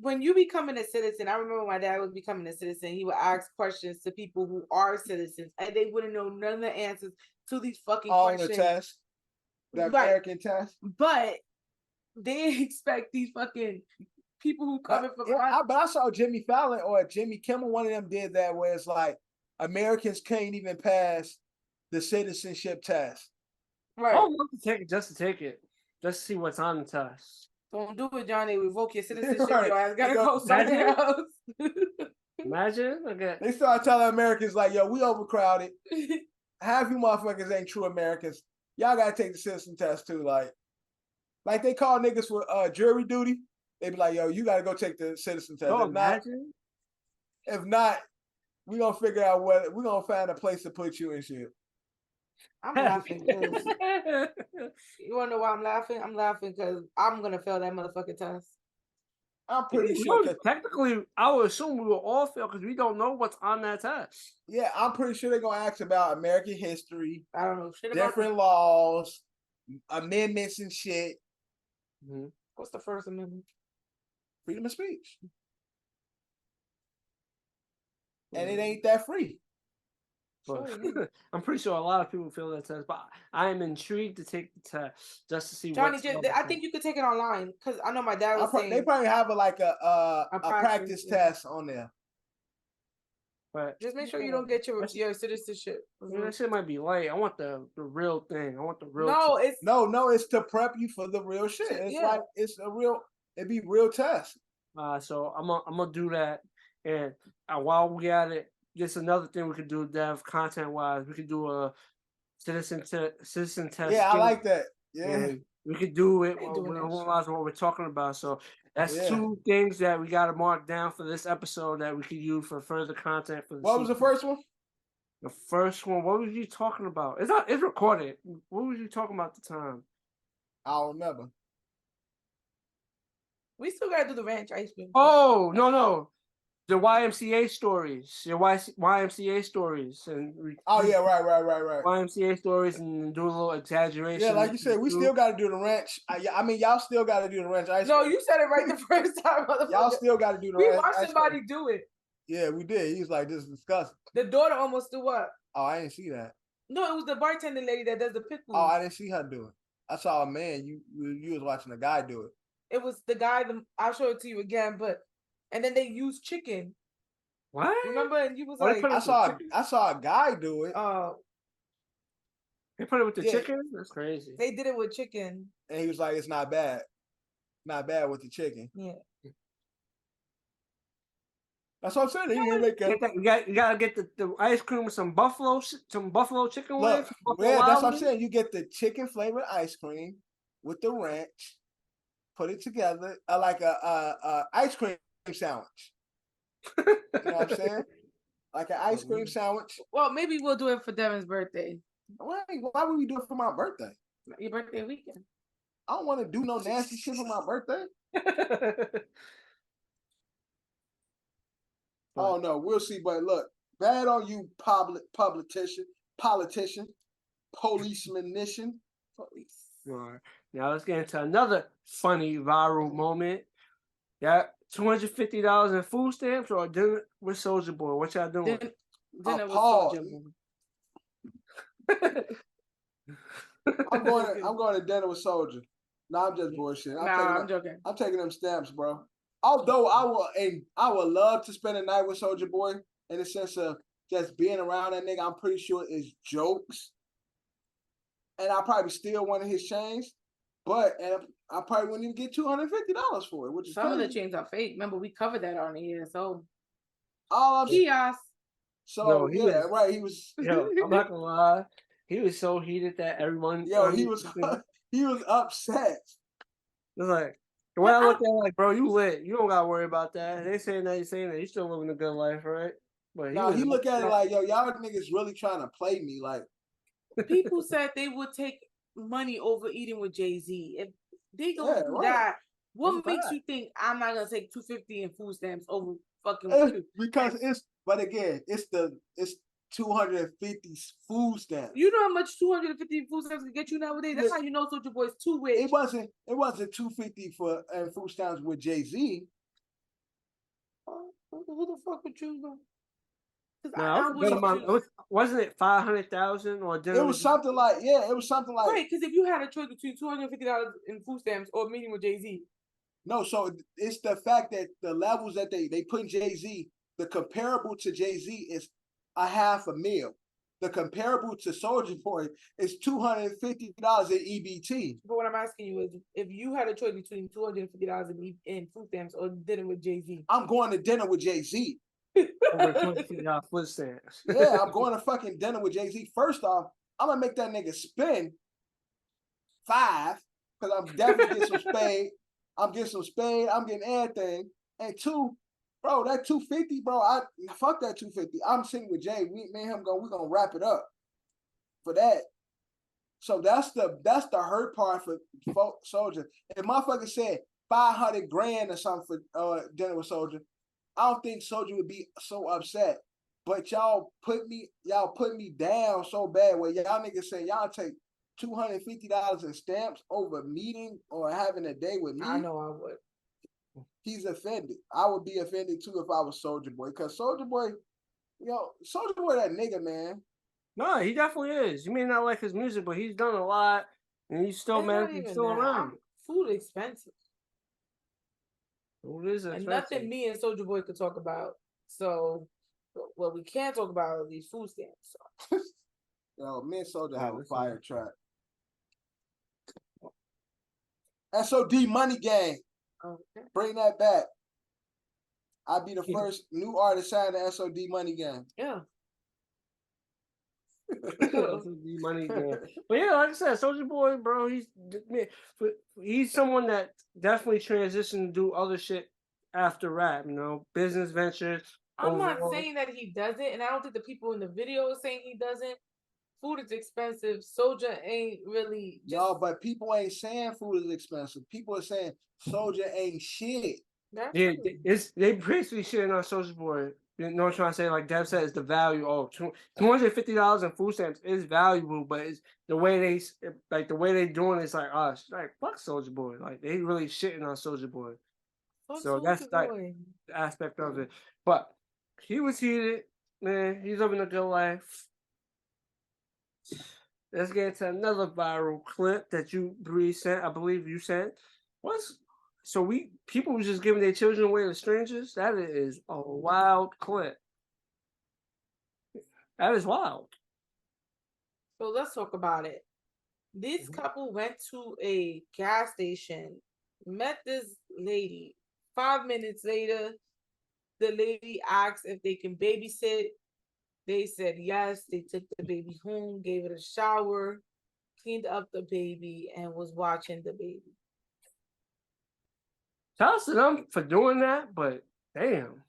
when you becoming a citizen, I remember my dad was becoming a citizen. He would ask questions to people who are citizens, and they wouldn't know none of the answers to these fucking questions. The test, the American test. But they expect these fucking people who coming from. But I saw Jimmy Fallon or Jimmy Kimmel. One of them did that, where it's like Americans can't even pass the citizenship test. Right. I would love to take it just to take it, just to see what's on the test. Don't do it, John. They revoke your citizenship. Right. Your ass gotta go somewhere else. Imagine. Okay. They start telling Americans like, "Yo, we overcrowded. Half you motherfuckers ain't true Americans. Y'all gotta take the citizen test too." Like they call niggas for jury duty. They be like, "Yo, you gotta go take the citizen test." If not, we gonna figure out whether we gonna find a place to put you and shit. I'm laughing. You wanna know why I'm laughing? I'm laughing because I'm gonna fail that motherfucking test. I'm pretty sure. Technically, I would assume we will all fail because we don't know what's on that test. Yeah, I'm pretty sure they're gonna ask about American history. I don't know shit about different laws, amendments and shit. Mm-hmm. What's the First Amendment? Freedom of speech. And it ain't that free. But I'm pretty sure a lot of people fail that test, but I am intrigued to take the test just to see. Johnny, I think you could take it online because I know my dad was saying they probably have a practice test on there. But just make sure you don't get your citizenship. That shit might be light. I want the real thing. I want the real. No, it's to prep you for the real shit. It's like it'd be real test. So I'm gonna do that, and while we at it. Just another thing we could do, Dev, content-wise. We could do a citizen test. Yeah, I like that. Yeah. And we could do it when we realize what we're talking about. So that's two things that we got to mark down for this episode that we could use for further content. For what was the first one? The first one, what was you talking about? It's recorded. What was you talking about at the time? I don't remember. We still got to do the ranch ice cream. Oh, no. The YMCA stories, your YMCA stories, and right. YMCA stories, and do a little exaggeration. Yeah, like you said, we still got to do the ranch. I mean, y'all still got to do the ranch. No, you said it right the first time. Y'all still got to do the ranch. We watched somebody do it. Yeah, we did. He was like, "This is disgusting." The daughter almost threw up. Oh, I didn't see that. No, it was the bartender lady that does the pickles. Oh, I didn't see her do it. I saw a man. You was watching a guy do it. It was the guy. I'll show it to you again, but. And then they used chicken. What? Remember? And you was like, I saw a guy do it. They put it with the chicken? That's crazy. They did it with chicken. And he was like, it's not bad. Not bad with the chicken. Yeah. That's what I'm saying. You gotta get the ice cream with some buffalo chicken wings. Yeah, that's what I'm saying. You get the chicken flavored ice cream with the ranch. Put it together like a ice cream sandwich. You know what I'm saying? Like an ice cream sandwich. Well, maybe we'll do it for Devin's birthday. Why would we do it for my birthday? Your birthday weekend. I don't want to do no nasty shit for my birthday. Oh no, we'll see. But look, bad on you, politician, policeman. All right. Now let's get into another funny viral moment. Yeah, $250 in food stamps or dinner with Soulja Boy. What y'all doing? Dinner with Soulja Boy. I'm going to dinner with Soulja. No, I'm just bullshit. I'm joking. I'm taking them stamps, bro. Although I would love to spend a night with Soulja Boy in the sense of just being around that nigga. I'm pretty sure it's jokes, and I probably steal one of his chains. But I probably wouldn't even get $250 for it, which is some crazy. of the chains are fake. Remember, we covered that on here. So, kiosk. So He was. Yo, I'm not gonna lie. He was so heated that everyone. Yo, he was upset. It's like the way I looked at it, like, bro, you lit. You don't gotta worry about that. They saying that, you still living a good life, right? But he look at it like, yo, y'all niggas really trying to play me. Like, people said they would take money over eating with Jay-Z. If they gonna do that, what makes you think I'm not gonna take $250 in food stamps over fucking with you? Because it's 250 food stamps. You know how much 250 food stamps can get you nowadays? That's how you know Soulja Boy's too rich. It wasn't 250 for food stamps with Jay-Z. Who the fuck would choose them? No, wasn't it 500,000 or it was something like it was something like right? Because if you had a choice between $250 in food stamps or meeting with Jay-Z. No, so it's the fact that the levels that they put Jay-Z, the comparable to Jay-Z is a half a meal. The comparable to Soulja Boy is $250 in EBT. But what I'm asking you is, if you had a choice between $250 in food stamps or dinner with Jay-Z, I'm going to dinner with Jay-Z. Over $250 food stamps. Yeah, I'm going to fucking dinner with Jay-Z. First off, I'm gonna make that nigga spend $5 because I'm definitely getting some spade. I'm getting some spade. I'm getting everything. And 2, bro, that $250, bro. I fuck that $250. I'm sitting with Jay. Me and him we're gonna wrap it up for that. So that's the hurt part for Soulja. If motherfucker said 500 grand or something for dinner with Soulja, I don't think Soulja would be so upset. But y'all put me down so bad where y'all niggas say y'all take $250 in stamps over meeting or having a day with me. I know I would. He's offended. I would be offended too if I was Soulja Boy, because Soulja Boy, Soulja Boy, that nigga, man. No, he definitely is. You may not like his music, but he's done a lot, and he's still he's still around. Food expensive. Food is expensive. And nothing me and Soulja Boy could talk about. So, what we can't talk about are these food stamps. So. Me and Soulja have a fire track. SOD Money Gang. Okay. Bring that back. I'll be the first new artist signed to SOD Money Gang. Yeah. Money Gang. But yeah, like I said, Soulja Boy, bro, he's someone that definitely transitioned to do other shit after rap, business ventures. I'm not saying that he doesn't, and I don't think the people in the video are saying he doesn't. Food is expensive. Soulja ain't really. No, but people ain't saying food is expensive. People are saying Soulja ain't shit. Yeah, they basically shitting on Soulja Boy. You know what I'm trying to say? Like Dev said, it's the value. $250 in food stamps is valuable, but it's the way they doing it, it's like, like fuck Soulja Boy. Like they really shitting on Soulja Boy. So that's like the aspect of it. But he was heated, man. He's living a good life. Let's get into another viral clip that Bree sent. I believe you sent. People were just giving their children away to strangers. That is a wild clip. That is wild. So let's talk about it. This couple went to a gas station, met this lady. 5 minutes later, the lady asked if they can babysit. They said yes. They took the baby home, gave it a shower, cleaned up the baby, and was watching the baby. Shout out to them for doing that, but damn.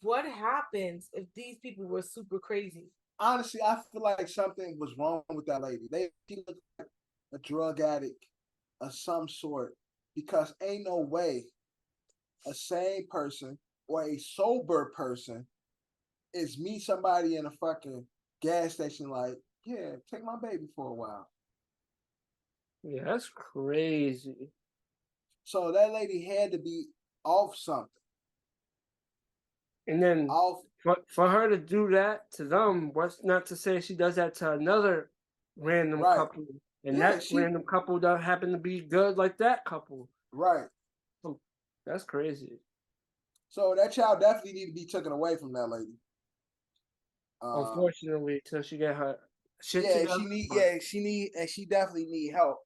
What happens if these people were super crazy? Honestly, I feel like something was wrong with that lady. She looked like a drug addict of some sort, because ain't no way a sane person or a sober person is meet somebody in a fucking gas station like, yeah, take my baby for a while. Yeah, that's crazy. So that lady had to be off something. And then for her to do that to them, what's not to say she does that to another random couple. And random couple don't happen to be good like that couple. Right. That's crazy. So that child definitely need to be taken away from that lady. Unfortunately, till she get her shit together. She definitely need help.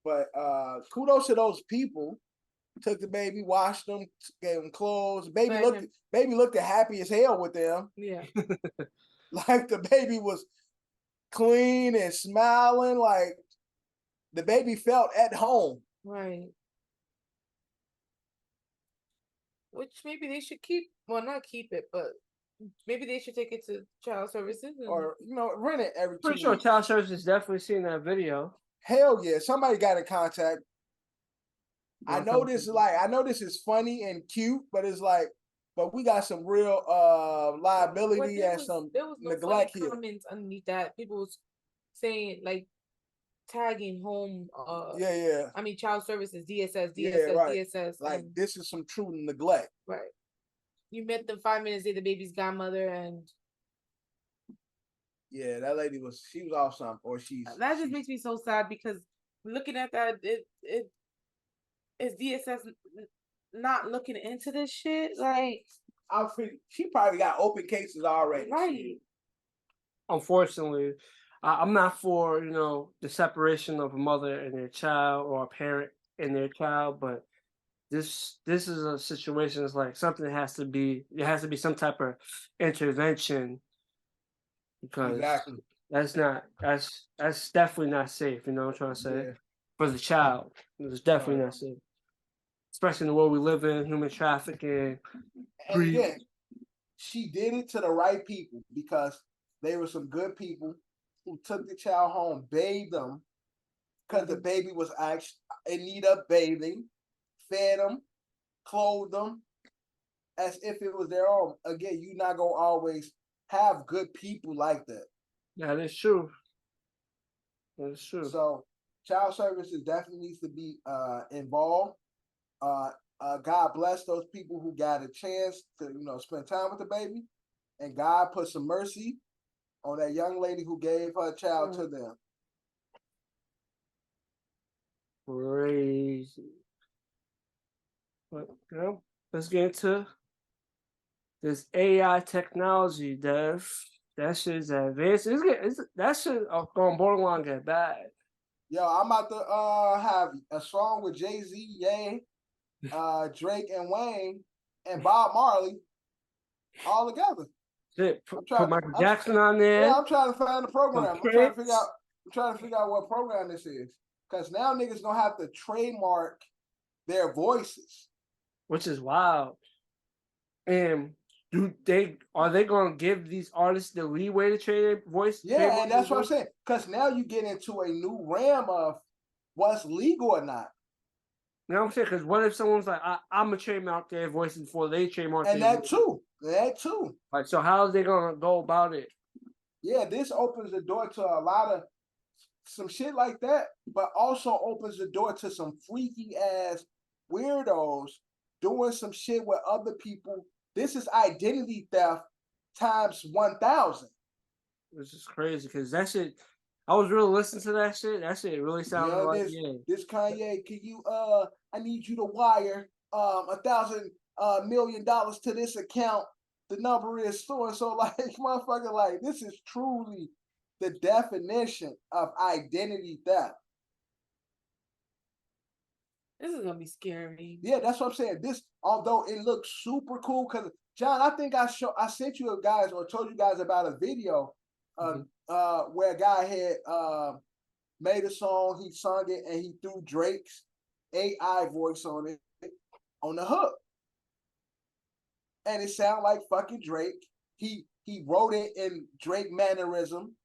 But kudos to those people. Took the baby, washed them, gave them clothes. Baby looked happy as hell with them. Yeah. Like the baby was clean and smiling. Like the baby felt at home. Right. Which maybe they should keep. Well, not keep it, but maybe they should take it to child services or rent it every. Pretty sure child services definitely seen that video. Hell yeah! Somebody got in contact. I know this is funny and cute, but it's like, but we got some real liability and some there was no neglect here. Comments underneath that, people was saying like, tagging home. Yeah. I mean, child services, DSS, right. DSS. Like this is some true neglect. Right. You met them 5 minutes later, the baby's godmother, and yeah, that lady was off something, or that just makes me so sad because looking at that, it is DSS not looking into this shit. Like, she probably got open cases already. Right. Unfortunately, I'm not for the separation of a mother and their child or a parent and their child, but this is a situation that's like something has to be. There has to be some type of intervention because that's definitely not safe. You know what I'm trying to say? For the child, it's definitely not safe, especially in the world we live in, human trafficking. And again, she did it to the right people because they were some good people who took the child home, bathed them because the baby was actually in need of bathing, fed them, clothed them as if it was their own. Again, you're not gonna always have good people like that. Yeah, that's true. That's true. So child services definitely needs to be involved. God bless those people who got a chance to spend time with the baby, and God put some mercy on that young lady who gave her child to them. Crazy. But let's get into this AI technology, Dev. That shit's advanced. That shit going borderline get bad. Yo, I'm about to have a song with Jay-Z, Ye, Drake and Wayne, and Bob Marley all together. Shit, put Michael Jackson on there. Yeah, I'm trying to find the program. I'm trying to figure out what program this is. Because now niggas gonna have to trademark their voices. Which is wild. And are they gonna give these artists the leeway to trade their voice? Yeah, and that's what I'm saying. Because now you get into a new realm of what's legal or not. You know what I'm saying? Because what if someone's like, I'm gonna trademark their voice before they trademark and their voice? That too. Like, so how are they gonna go about it? Yeah, this opens the door to a lot of some shit like that, but also opens the door to some freaky ass weirdos doing some shit with other people. This is identity theft times 1,000. Which is crazy because that shit. I was really listening to that shit. That shit really sounded like this Kanye. Can you I need you to wire $1,000 million to this account. The number is so and so. Like motherfucker, like this is truly the definition of identity theft. This is gonna be scary. Yeah, that's what I'm saying. This, although it looks super cool, because John, I think I sent you guys or told you guys about a video where a guy had made a song, he sung it, and he threw Drake's AI voice on it on the hook. And it sounded like fucking Drake. He wrote it in Drake mannerism.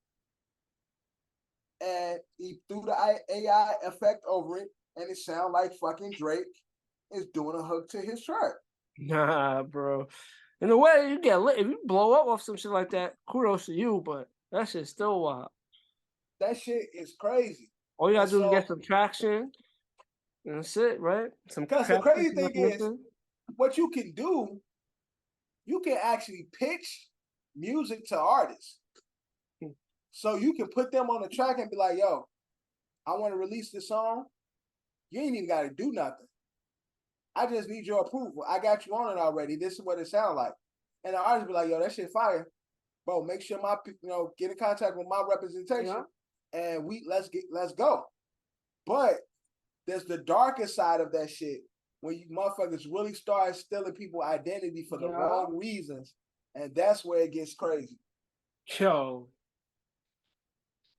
And he threw the AI effect over it, and it sounded like fucking Drake is doing a hook to his track. Nah, bro. In a way, you get lit. If you blow up off some shit like that, kudos to you, but that shit's still wild. That shit is crazy. All you gotta do is get some traction, and that's it, right? Because the crazy thing is, what you can do, you can actually pitch music to artists. So you can put them on the track and be like, yo, I want to release this song. You ain't even got to do nothing. I just need your approval. I got you on it already. This is what it sounds like. And the artist be like, yo, that shit fire. Bro, make sure get in contact with my representation. Yeah. And let's go. But there's the darker side of that shit when you motherfuckers really start stealing people's identity for the wrong reasons. And that's where it gets crazy. Yo.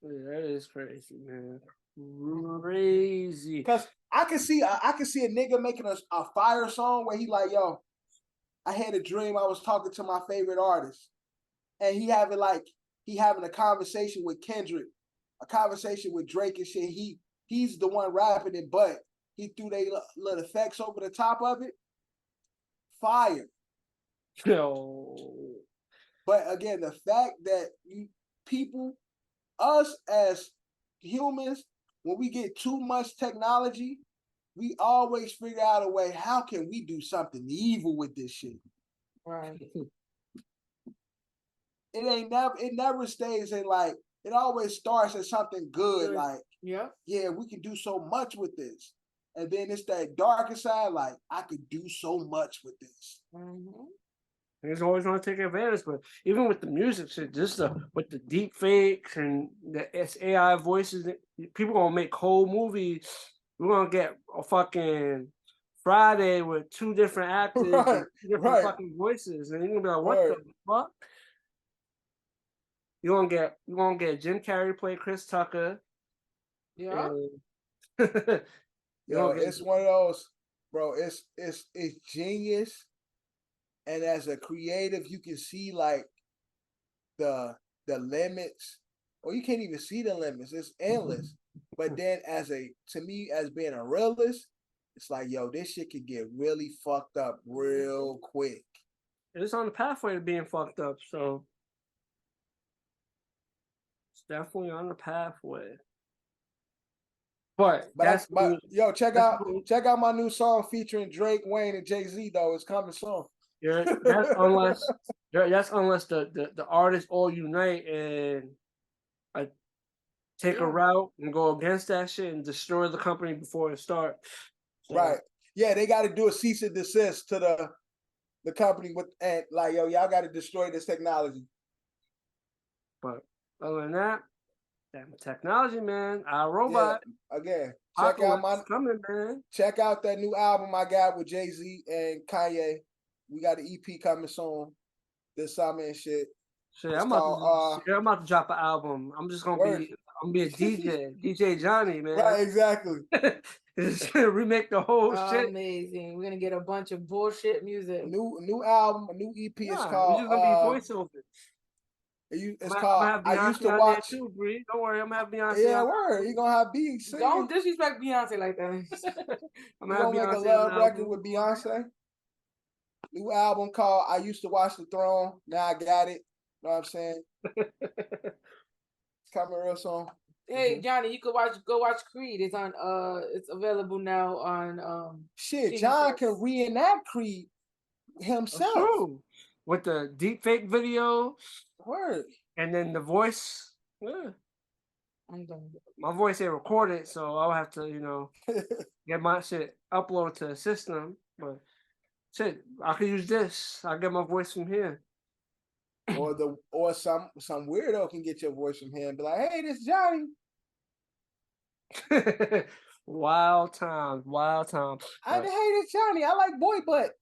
Yeah, that is crazy, man. Crazy. Because I can see a nigga making a fire song where he like, yo, I had a dream I was talking to my favorite artist. And he having a conversation with Kendrick, a conversation with Drake and shit. He's the one rapping it, but he threw they little effects over the top of it. Fire. Yo. But again, the fact that us as humans when we get too much technology, we always figure out a way, how can we do something evil with this shit? Right. It never stays in like, it always starts as something good. Like, yeah, we can do so much with this. And then it's that darker side, like, I could do so much with this. Mm-hmm. Niggas always want to take advantage, but even with the music shit, with the deep fakes and the AI voices, people gonna make whole movies. We're gonna get a fucking Friday with 2 different actors and 2 different fucking voices, and you're gonna be like, what the fuck? You're gonna get Jim Carrey play Chris Tucker. Yeah. It's one of those, bro. It's genius. And as a creative, you can see like the limits, or you can't even see the limits. It's endless. But then to me, as being a realist, it's like, yo, this shit could get really fucked up real quick. It's on the pathway to being fucked up, so it's definitely on the pathway. But yo, check out my new song featuring Drake, Wayne, and Jay-Z though. It's coming soon. Yeah, that's unless the artists all unite and take a route and go against that shit and destroy the company before it starts. So, right. Yeah, they got to do a cease and desist to the company and like, yo, y'all got to destroy this technology. But other than that, damn technology, man. Our robot. Yeah, again, check out that new album I got with Jay-Z and Kanye. We got an EP coming soon this summer and shit. Shit, I'm about to drop an album. I'm just gonna be a DJ, DJ Johnny, man. Right, exactly. Just gonna remake the whole shit. Amazing. We're gonna get a bunch of bullshit music. New album, a new EP. It's called. It's just gonna be voiceover. It's called. I used to watch. Too, Bree. Don't worry, I'm gonna have Beyonce. Yeah, word. You gonna have B singing. Don't disrespect Beyonce like that. I'm gonna make a love record with Beyonce. New album called I Used to Watch the Throne. Now I got it. Know what I'm saying? It's coming real soon. Hey Johnny, you could go watch Creed. It's on it's available now on shit. John can reenact Creed himself. True. With the deep fake video. Word. And then the voice. Yeah. I'm done. My voice ain't recorded, so I'll have to, get my shit uploaded to the system. But shit, I could use this. I'll get my voice from here. Or some weirdo can get your voice from here and be like, hey, this is Johnny. Wild times. Hey, this is Johnny. I like boy butt.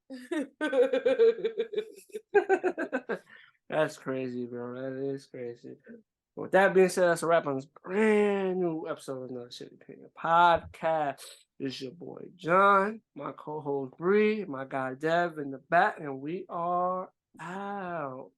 That's crazy, bro. That is crazy. With that being said, that's a wrap on this brand new episode of Another Shitty Opinion Podcast. This is your boy John, my co-host Bree, my guy Dev in the back, and we are out.